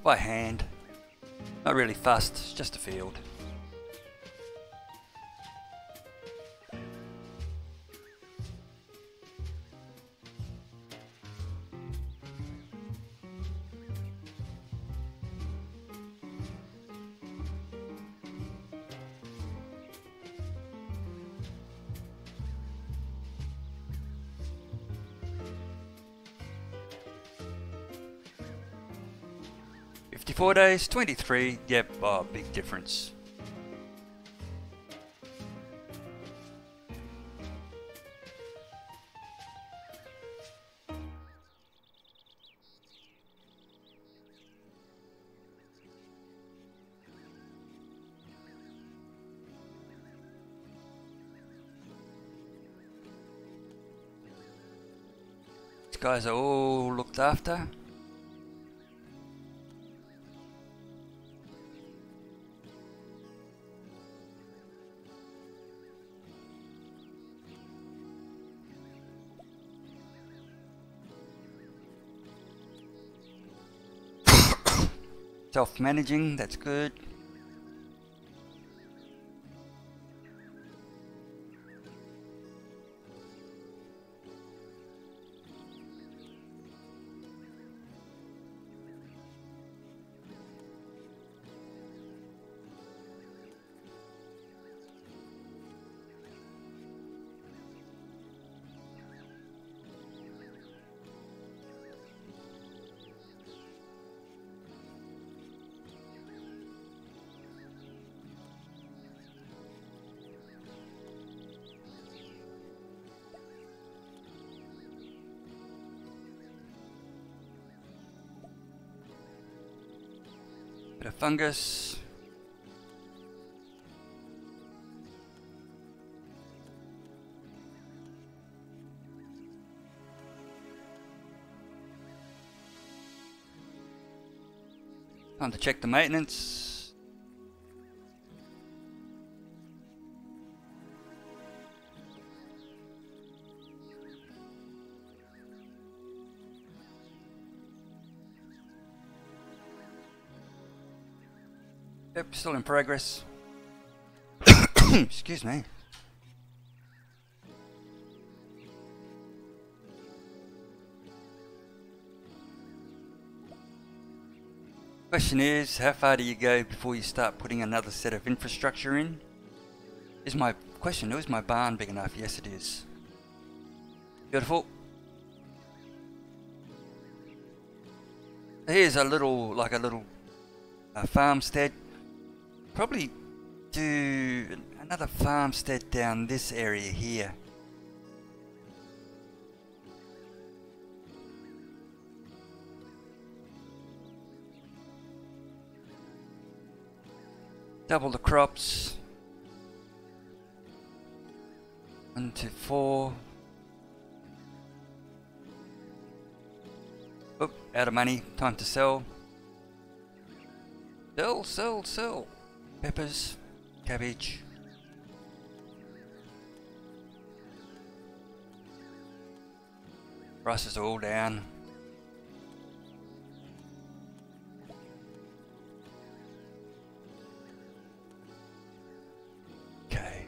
by hand. Not really fussed, it's just a field. "54 days, 23, yep, oh, big difference." These guys are all looked after. Self-managing, that's good. Bit of fungus. Time to check the maintenance. Yep, still in progress. Excuse me. Question is, how far do you go before you start putting another set of infrastructure in? Is my question, is my barn big enough? Yes, it is. Beautiful. Here's a little, like a little farmstead. Probably do another farmstead down this area here. Double the crops. 1 to 4. Oop, out of money. Time to sell. Sell, sell, sell. Peppers, cabbage. Prices are all down. Okay.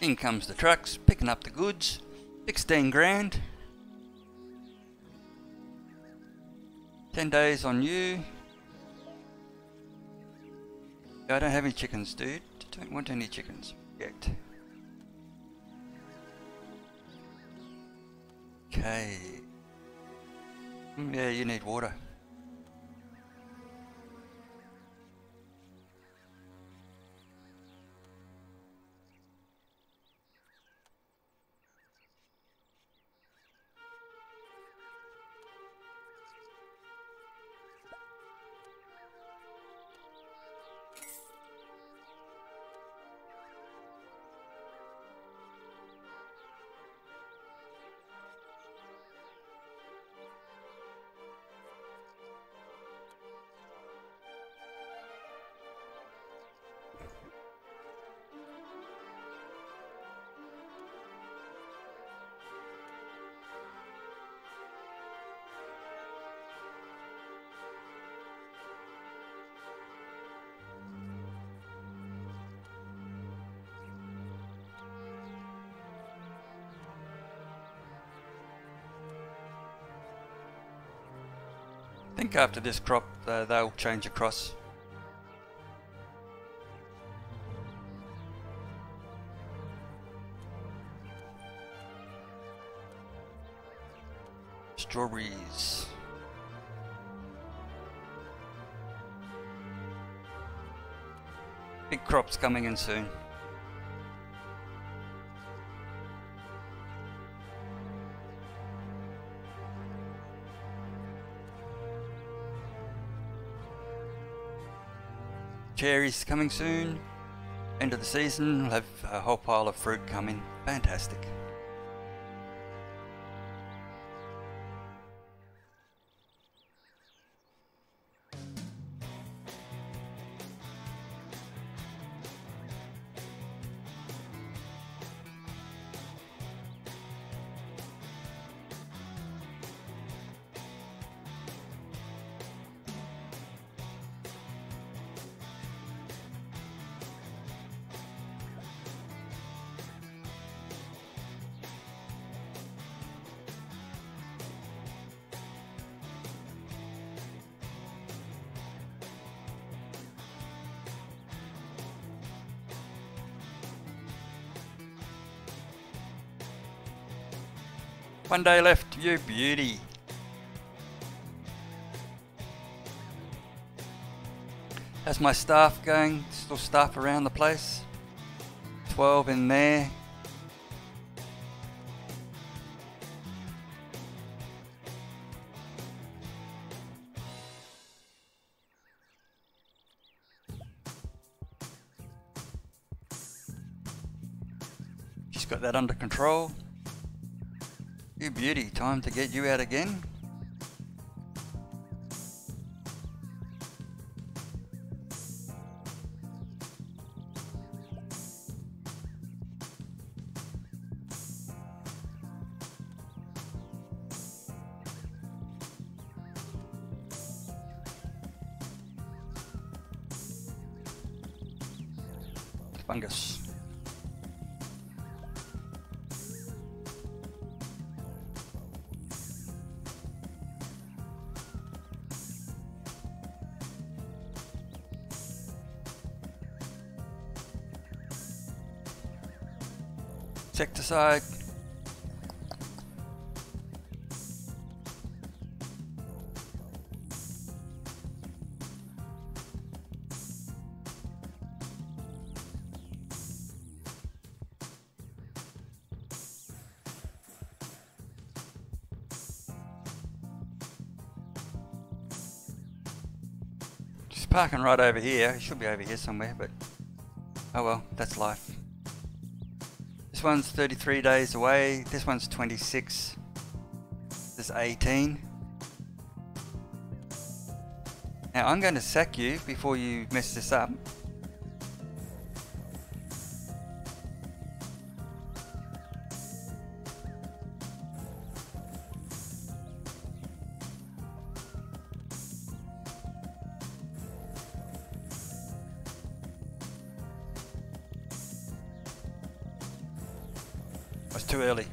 In comes the trucks, picking up the goods. 16 grand. 10 days on you. I don't have any chickens, dude. Don't want any chickens yet. Okay. Yeah, you need water. I think after this crop they'll change across. Strawberries. Big crops coming in soon. Cherries coming soon. End of the season, we'll have a whole pile of fruit coming. Fantastic. One day left, you beauty. How's my staff going? Still staff around the place? 12 in there. She's got that under control. You beauty, time to get you out again. Fungus. Insecticide. She's parking right over here. It should be over here somewhere, but oh well, that's life. This one's 33 days away. This one's 26. This is 18. Now I'm going to sack you before you mess this up. It's too early.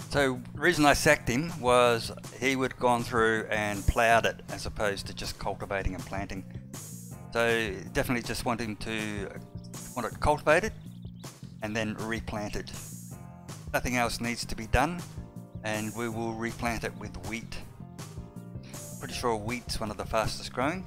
So the reason I sacked him was he would have gone through and ploughed it as opposed to just cultivating and planting. So definitely just want him to want it cultivated and then replanted. Nothing else needs to be done, and we will replant it with wheat. Pretty sure wheat's one of the fastest growing.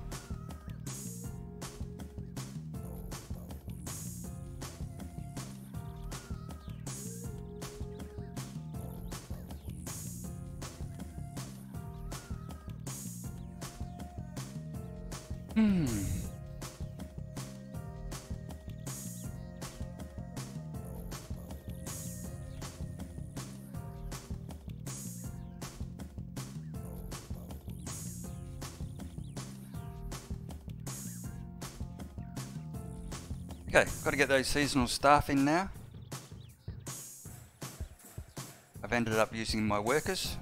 Okay, got to get those seasonal staff in now. I've ended up using my workers.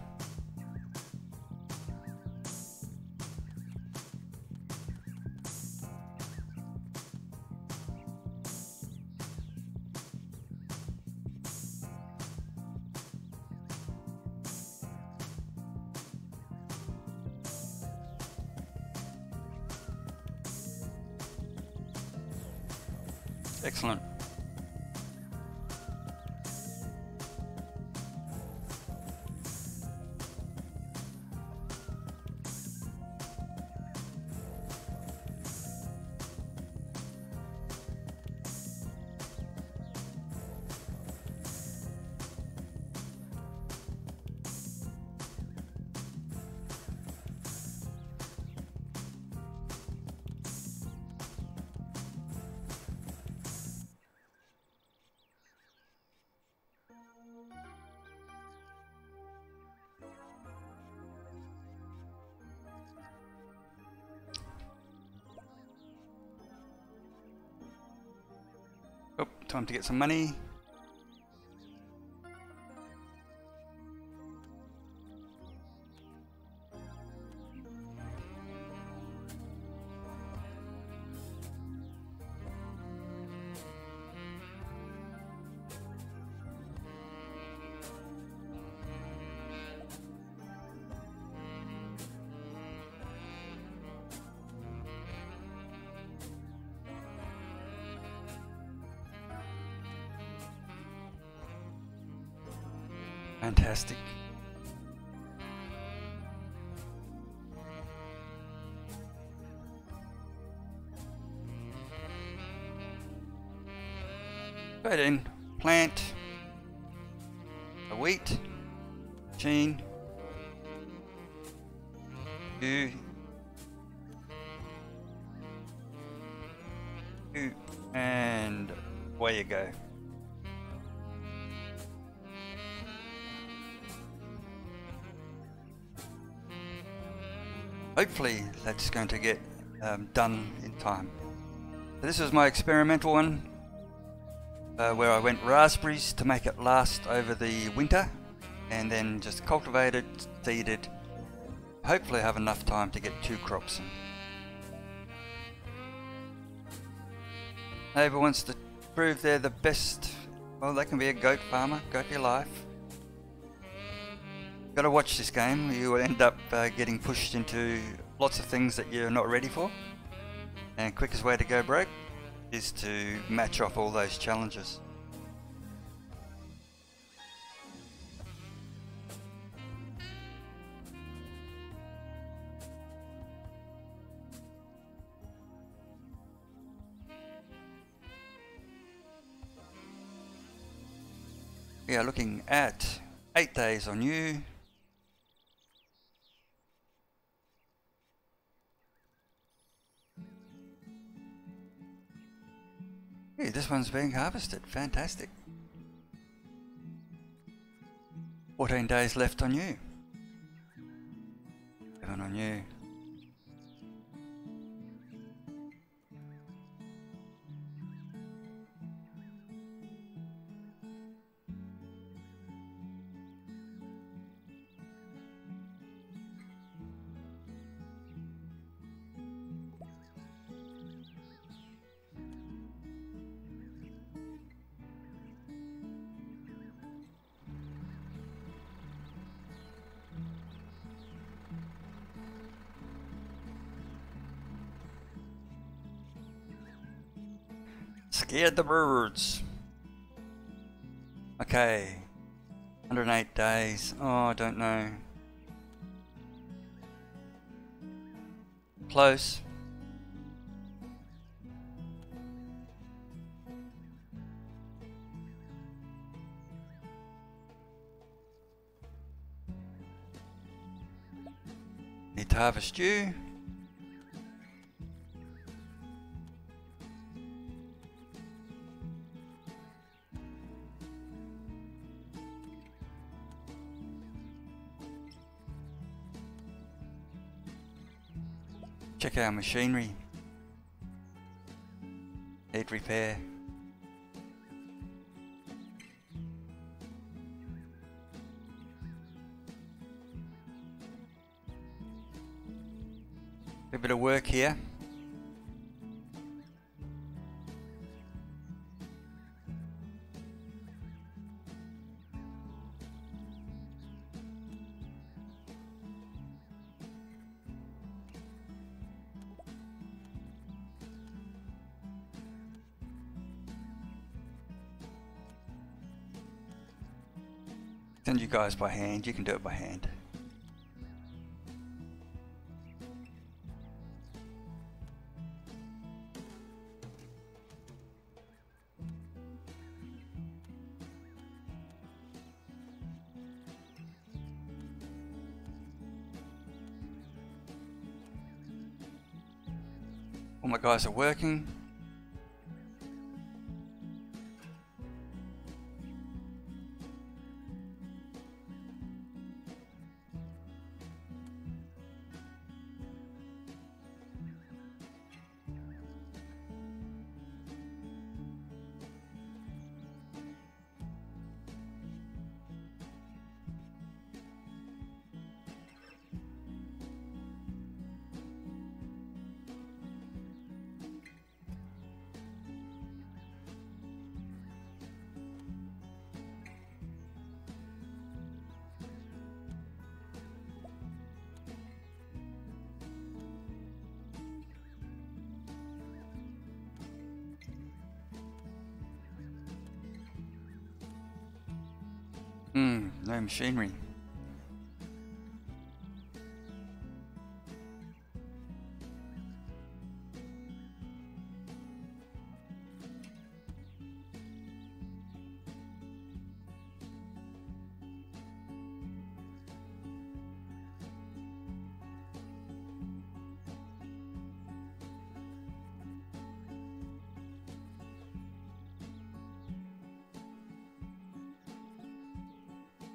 Excellent. Oh, time to get some money. Fantastic. Straight in, plant, the wheat, machine, you, and away you go. Hopefully that's going to get done in time. So this was my experimental one where I went raspberries to make it last over the winter, and then just cultivated, seeded. Hopefully I have enough time to get 2 crops in. Neighbour wants to prove they're the best. Well, they can be a goat farmer, goat your life. Got to watch this game. You will end up getting pushed into lots of things that you're not ready for, and quickest way to go broke is to match off all those challenges. We are looking at 8 days on you. Hey, this one's being harvested. Fantastic. 14 days left on you. 7 on you. Scared the birds. Okay. 108 days. Oh, I don't know. Close. Need to harvest you. Check our machinery. Need repair. A bit of work here. Send you guys by hand, you can do it by hand. All my guys are working. No machinery.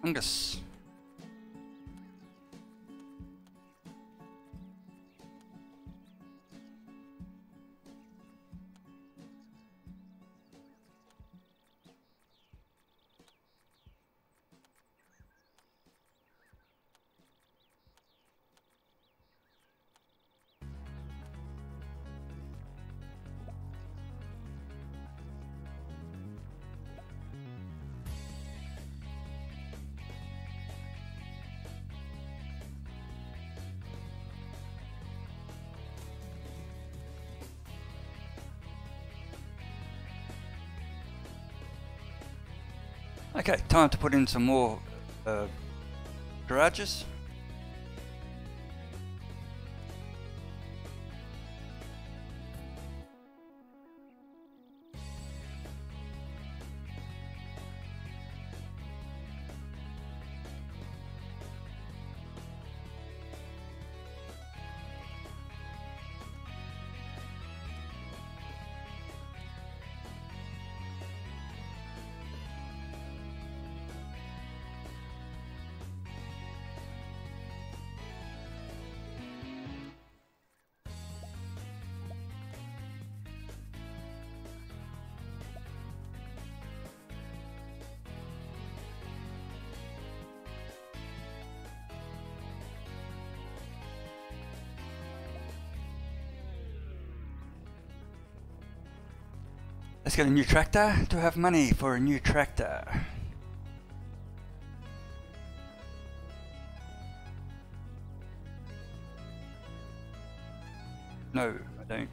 Fungus. Okay, time to put in some more garages. Let's get a new tractor. Do I have money for a new tractor? No, I don't.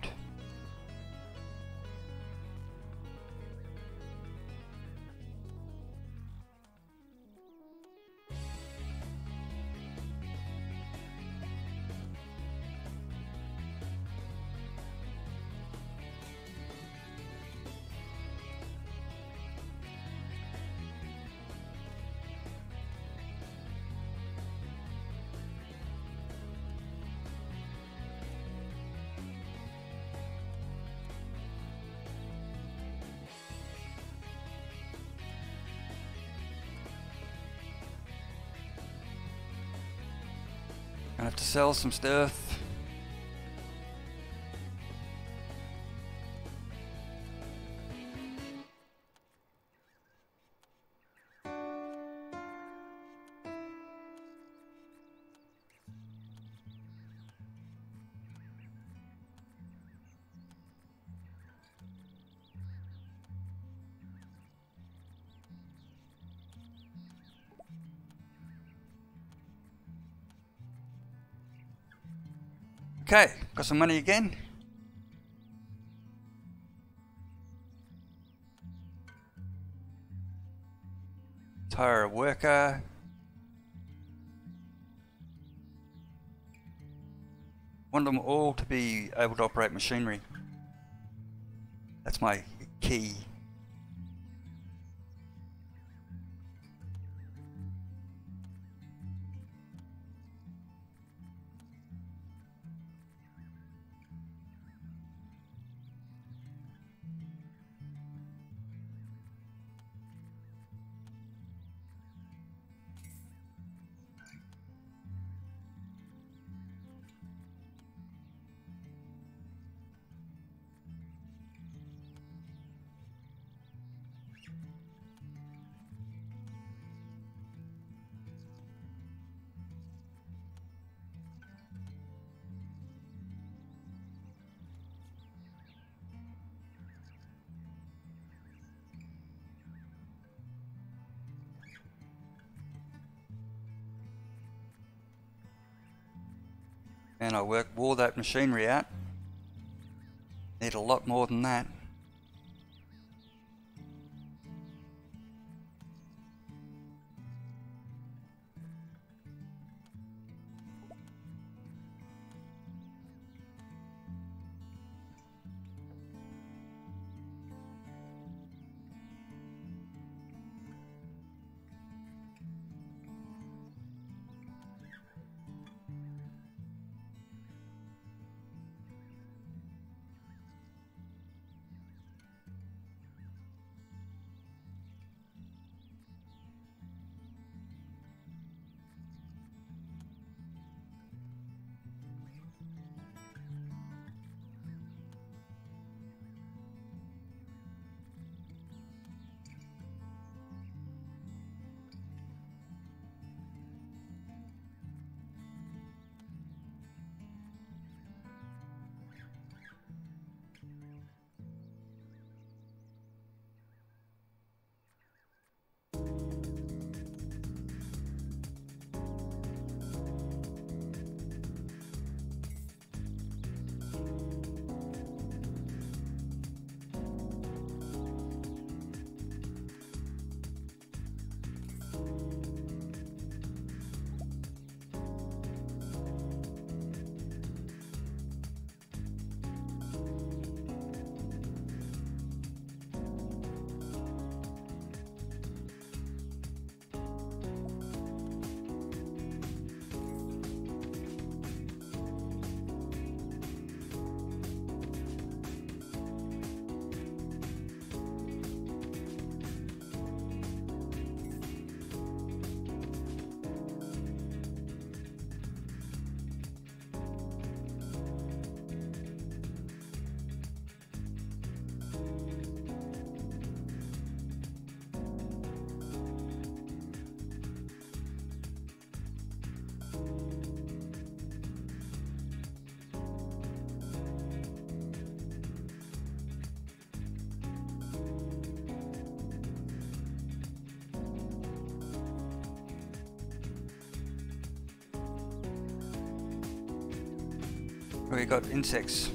I have to sell some stuff. Okay, got some money again. Hire a worker. Want them all to be able to operate machinery. That's my key. And I wore that machinery out. Need a lot more than that. We got insects.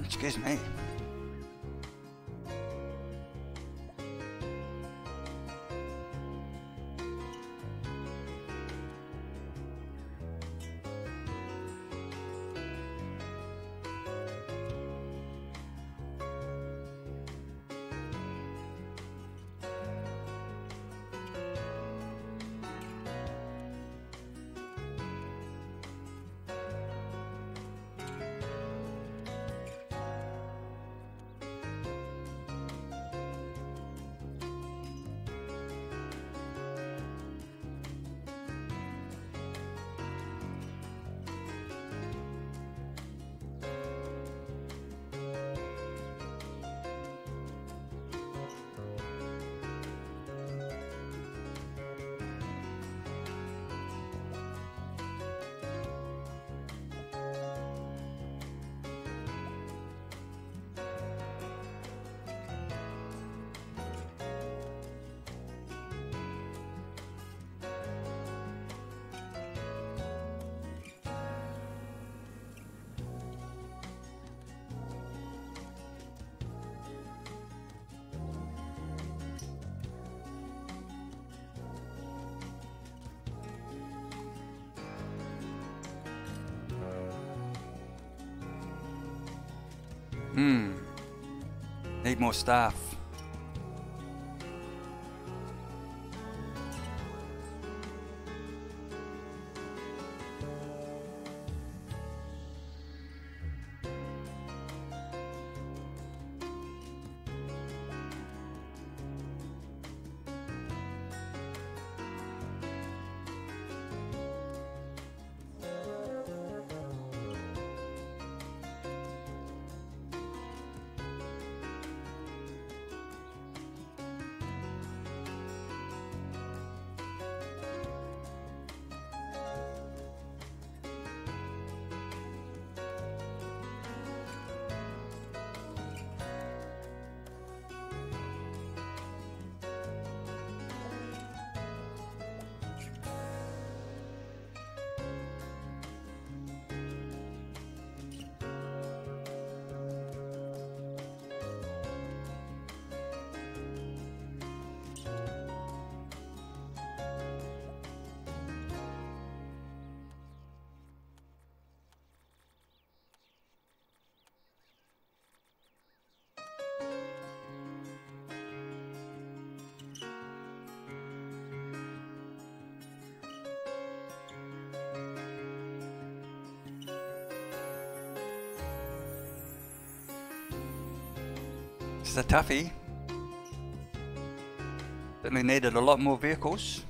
Excuse me. Need more staff. is a toughie. Certainly needed a lot more vehicles.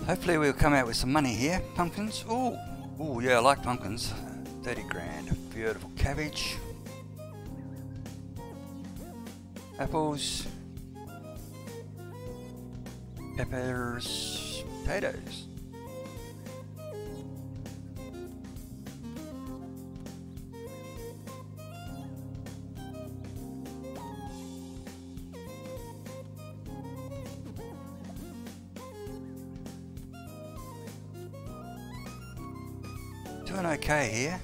Hopefully we'll come out with some money here. Pumpkins. Ooh, ooh, yeah, I like pumpkins. 30 grand. Beautiful cabbage. Apples. Peppers. Potatoes. Doing okay here.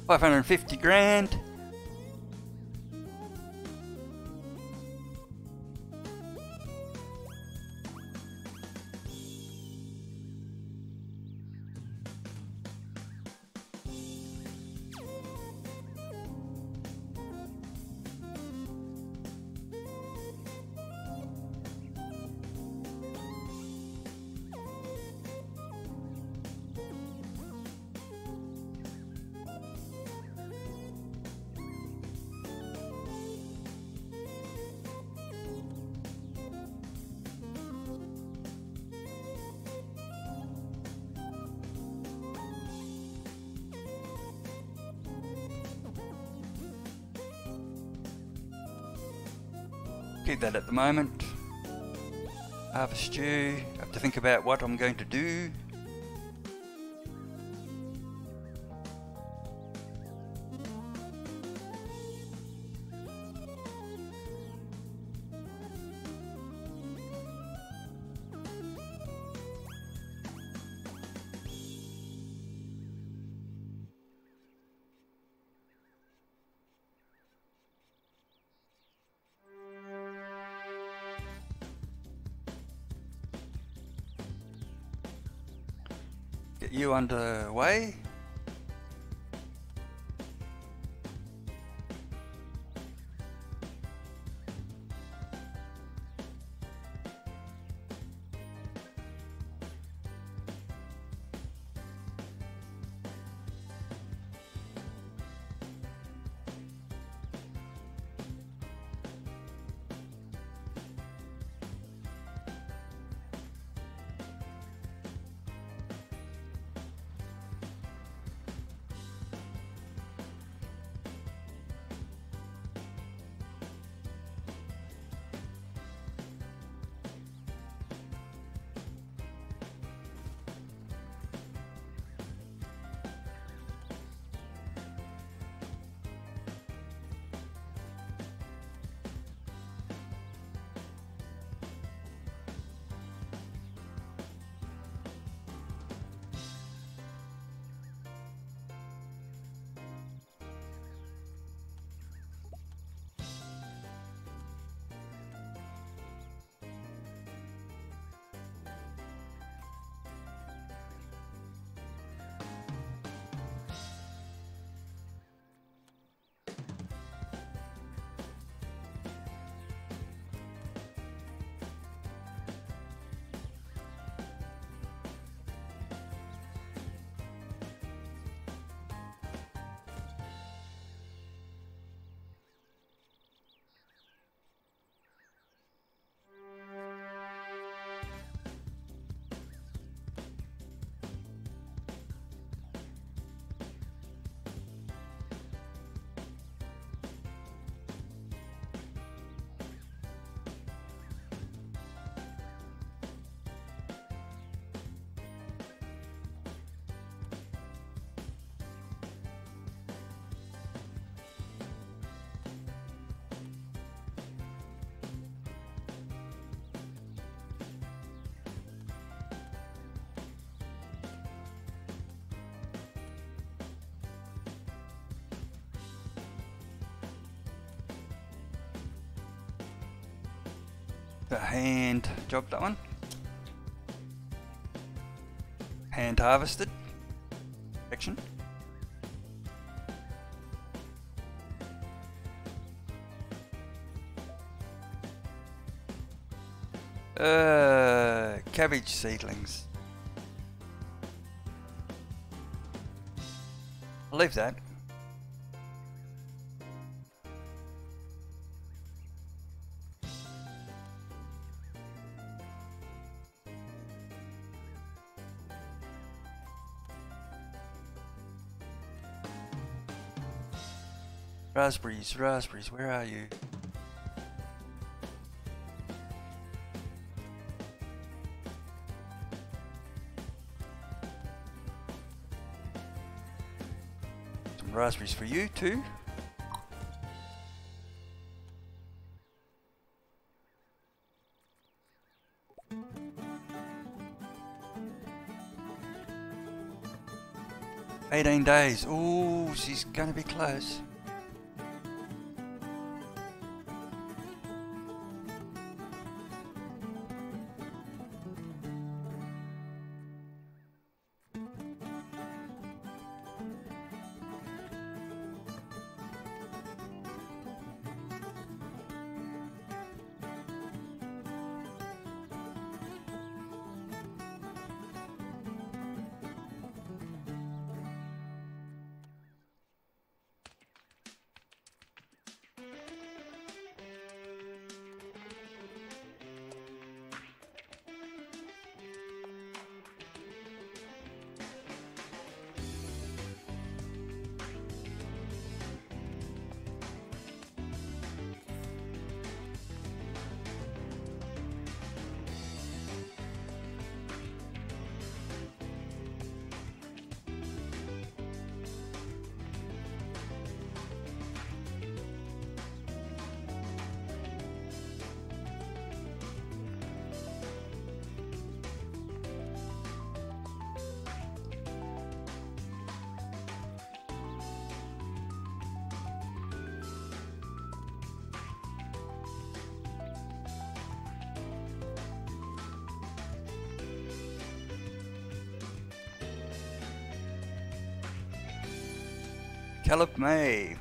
$550 grand. Keep that at the moment. Harvest stew. Have to think about what I'm going to do. you underway. The hand job, that one. Hand harvested section. Cabbage seedlings. I'll leave that. Raspberries, raspberries, where are you? Some raspberries for you too. "18 days. Ooh, she's gonna be close. Caleb May.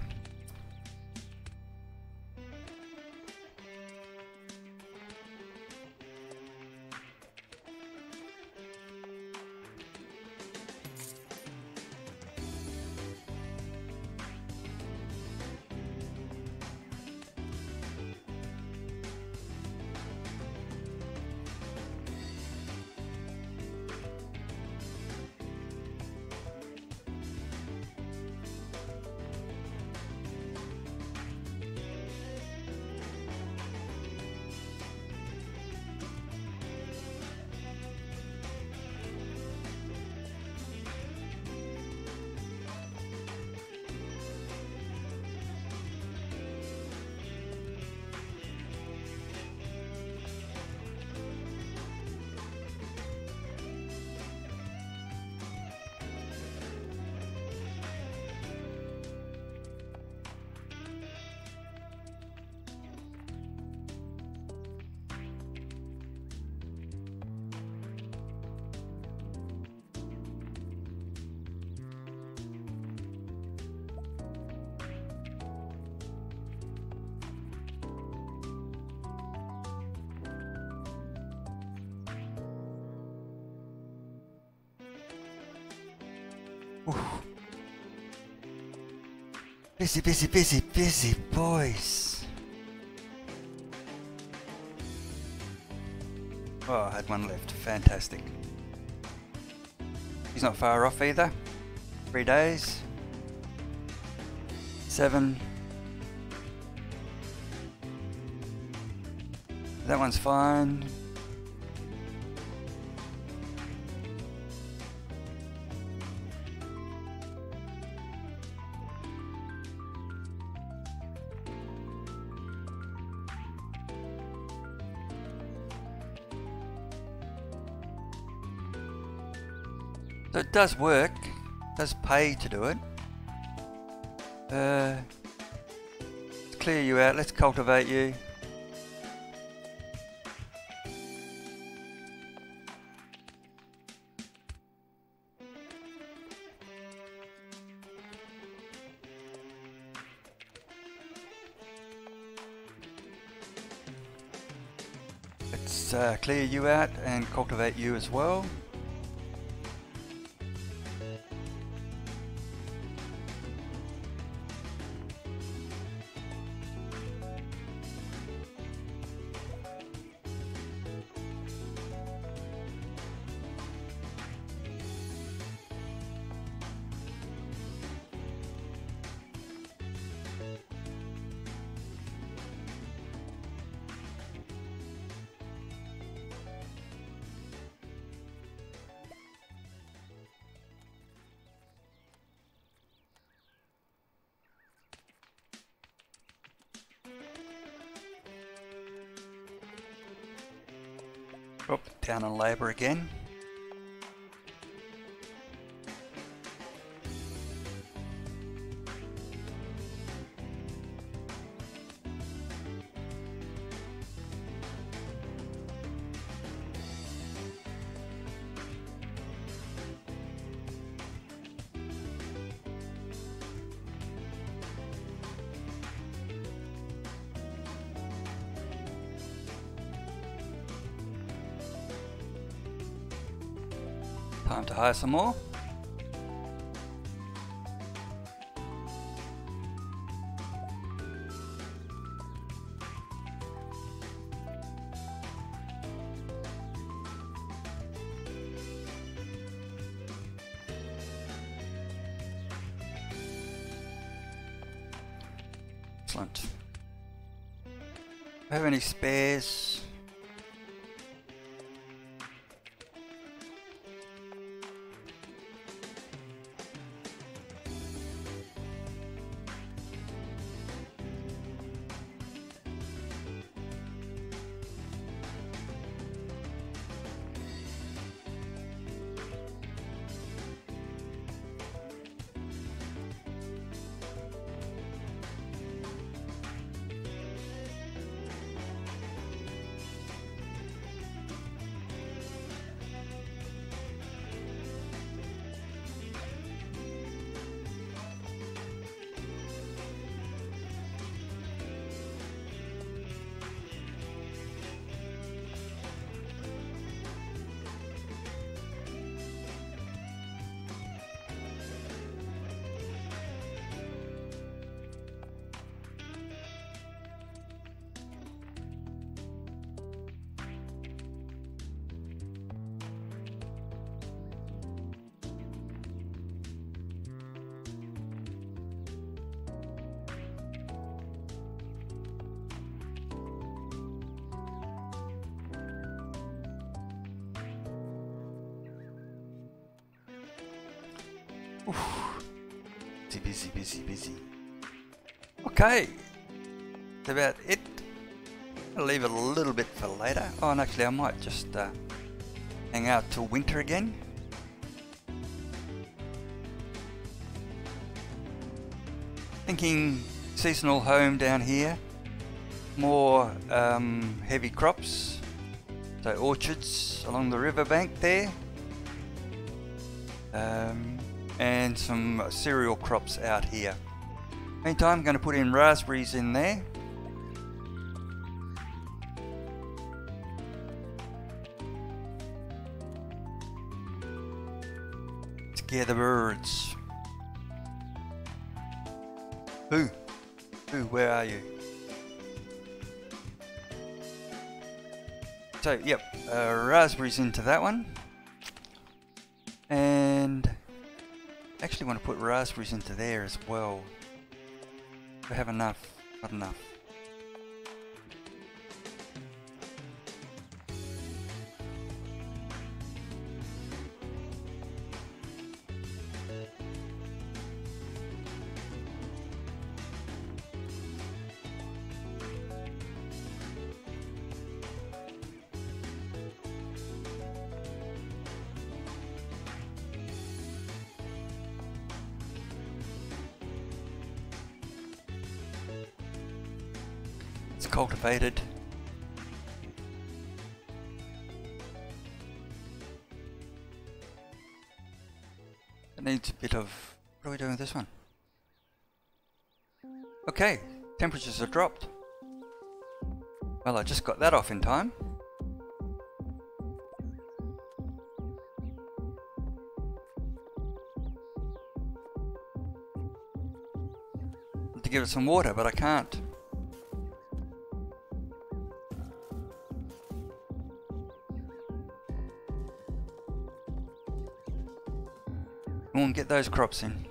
Oof. Busy, busy, busy, busy, boys. Oh, I had one left. Fantastic. He's not far off either. 3 days. 7. That one's fine. So it does work, it does pay to do it. Let's clear you out, let's cultivate you. Let's clear you out and cultivate you as well. Oh, down on labour again. Time to hire some more. Excellent. Do I have any spares? Oof. Busy, busy, busy. Okay, that's about it. I'll leave it a little bit for later. Oh, and actually I might just hang out till winter again. Thinking seasonal home down here. More heavy crops. So orchards along the riverbank there. And some cereal crops out here. Meantime, I'm going to put in raspberries in there. Scare the birds. Who, where are you? So, yep, raspberries into that one. And actually want to put raspberries into there as well. We have enough, not enough. Cultivated. It needs a bit of... What are we doing with this one? Okay, temperatures have dropped. Well, I just got that off in time. To give it some water, but I can't. Go and get those crops in.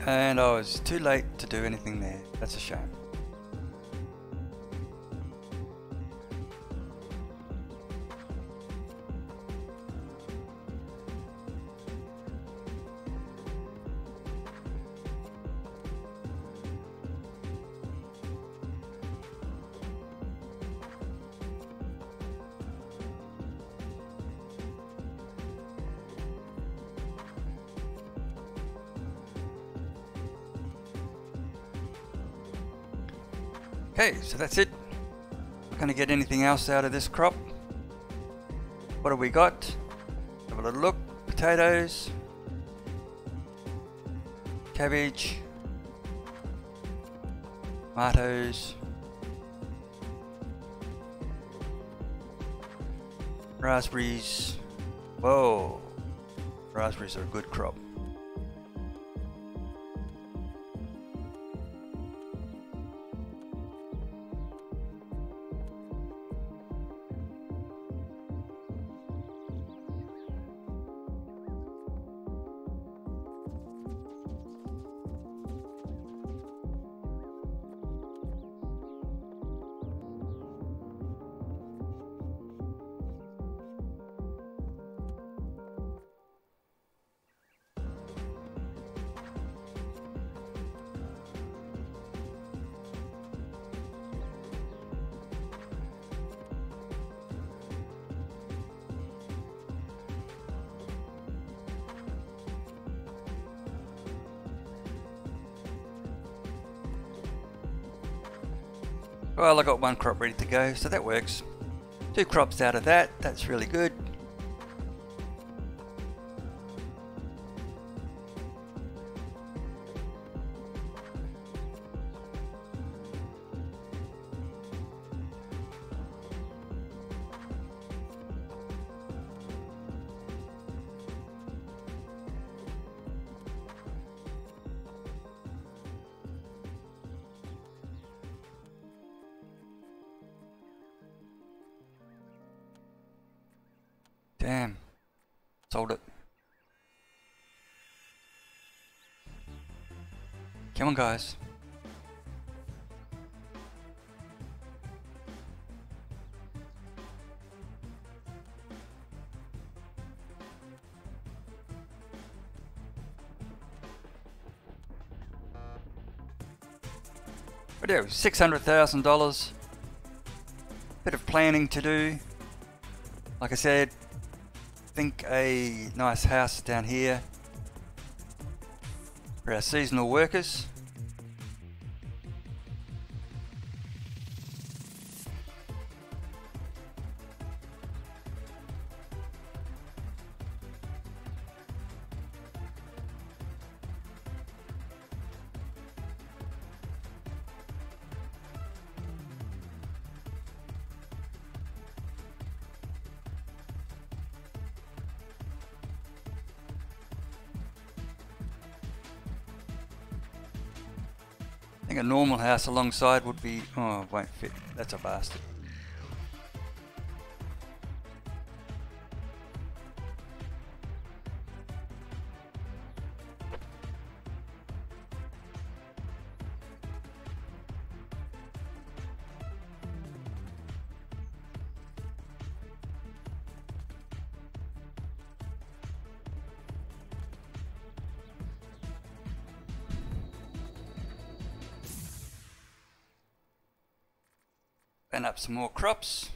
And I was too late to do anything there. That's a shame. Okay, so that's it. Not going to get anything else out of this crop. What have we got? Have a little look. Potatoes, cabbage, tomatoes, raspberries. Whoa, raspberries are a good crop. Well, I got one crop ready to go, so that works. 2 crops out of that, that's really good. Damn. Sold it. Come on, guys. But yeah, $600,000. Bit of planning to do. Like I said, think a nice house down here for our seasonal workers. I think a normal house alongside would be, oh, it won't fit. That's a bastard. Plant up some more crops.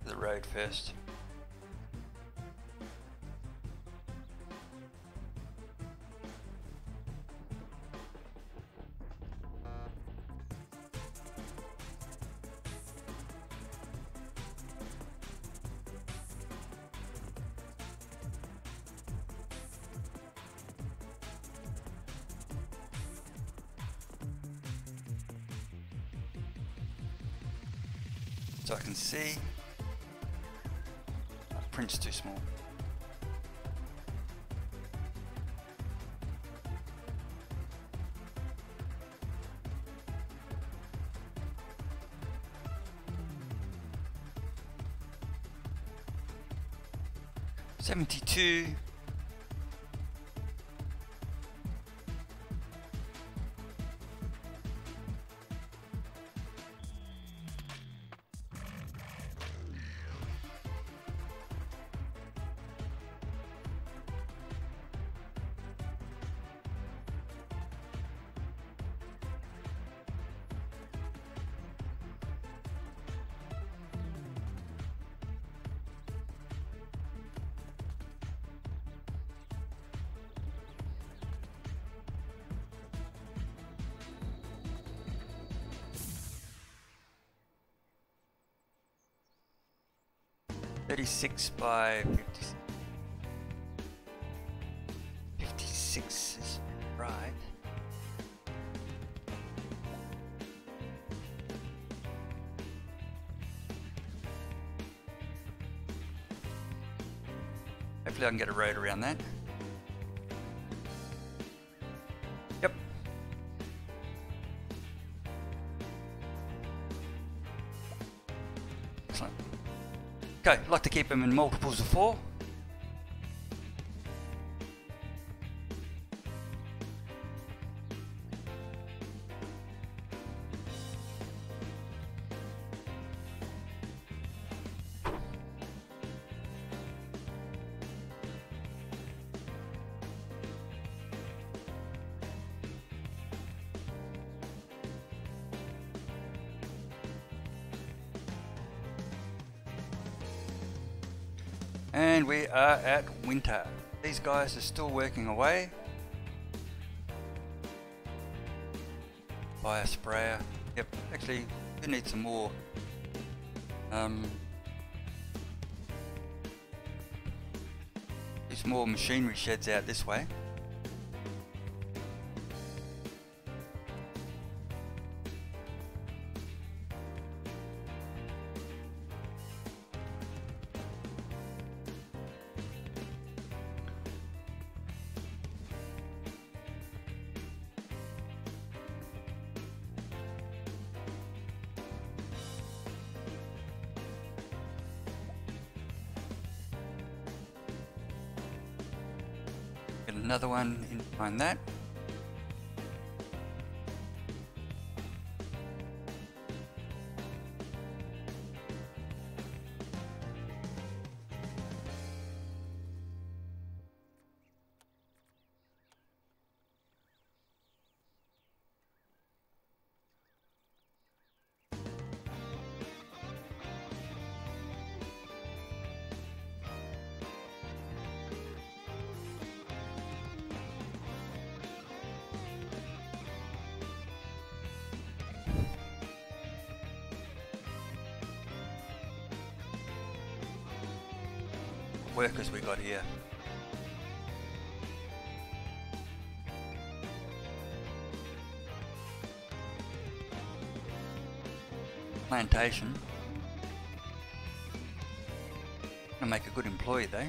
The road first. So I can see. Print's too small. $72. $36 by 56 is right. Hopefully I can get a road around that. Yep. Excellent. Okay, like to keep them in multiples of 4. And we are at winter. These guys are still working away. Buy a sprayer. Yep, actually we need some more. There's more machinery sheds out this way. another one in behind that. Workers we got here. Plantation. Gonna make a good employee though.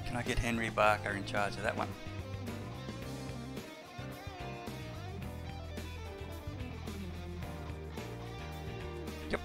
Can I get Henry Barker in charge of that one? Yep.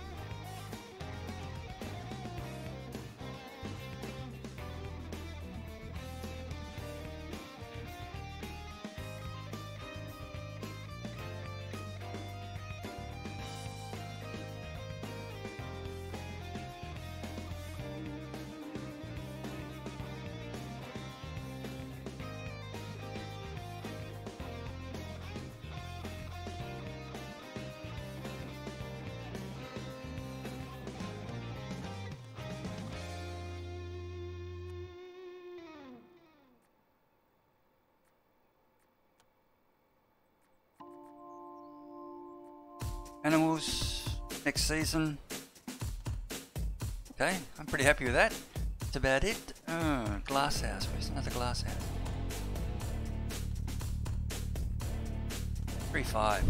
Animals next season. Okay, I'm pretty happy with that. That's about it. Glass house. Where's another glass house? 3.5.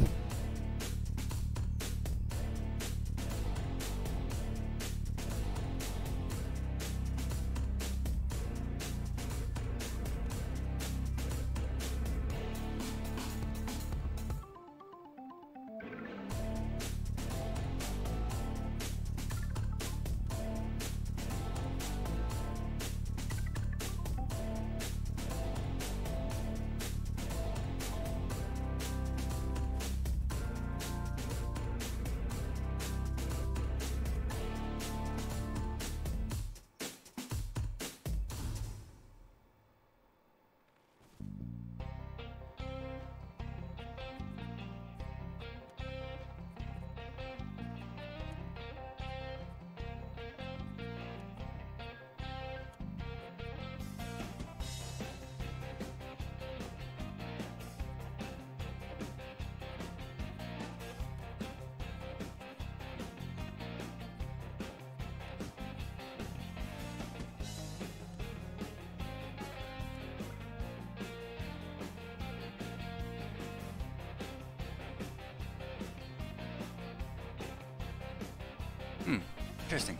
Interesting.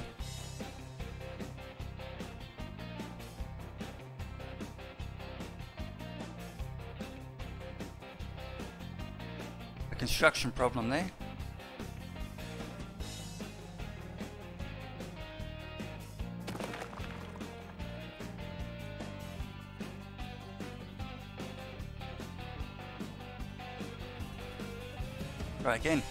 A construction problem there. Try again.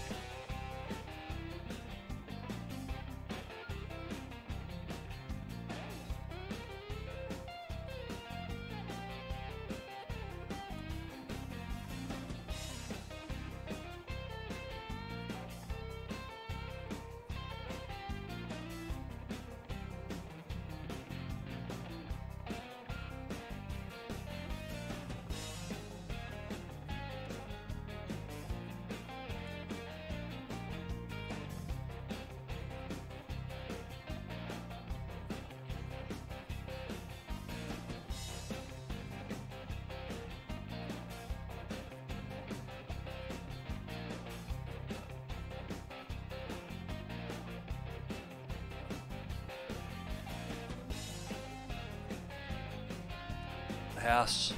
house.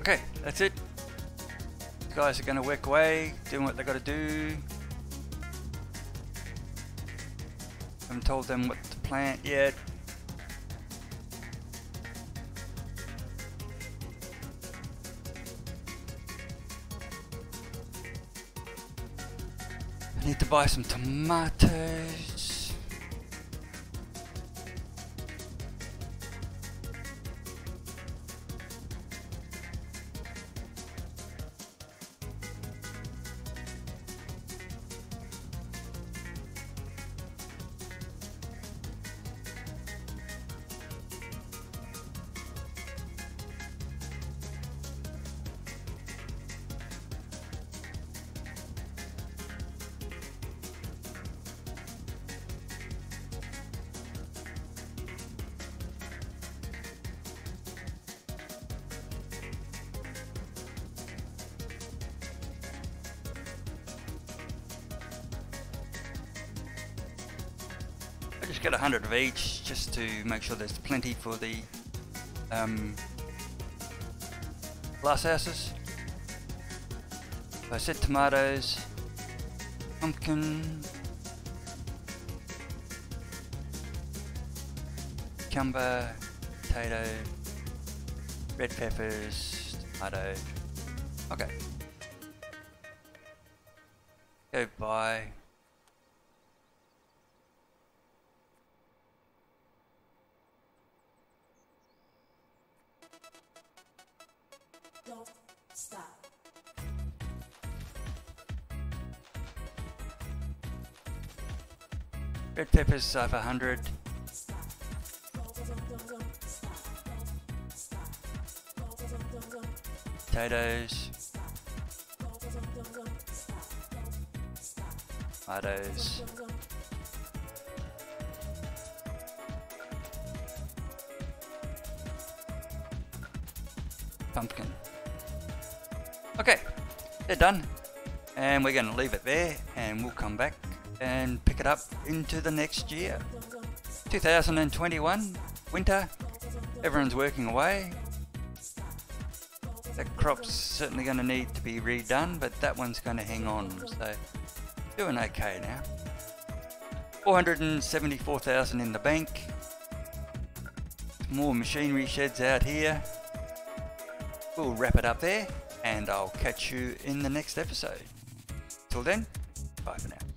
Okay, that's it. The guys are going to work away, doing what they got to do. Haven't told them what to plant yet. I need to buy some tomatoes. Just get 100 of each, just to make sure there's plenty for the glass houses. So I said tomatoes, pumpkin, cucumber, potato, red peppers, tomato. Okay. Go buy. Don't stop. Red peppers over 100. Potatoes. Tomatoes. Pumpkin. Okay, they're done, and we're going to leave it there, and we'll come back and pick it up into the next year. 2021 winter, everyone's working away. That crop's certainly going to need to be redone, but that one's going to hang on, so doing okay now. 474,000 in the bank. More machinery sheds out here. We'll wrap it up there, and I'll catch you in the next episode. Till then, bye for now.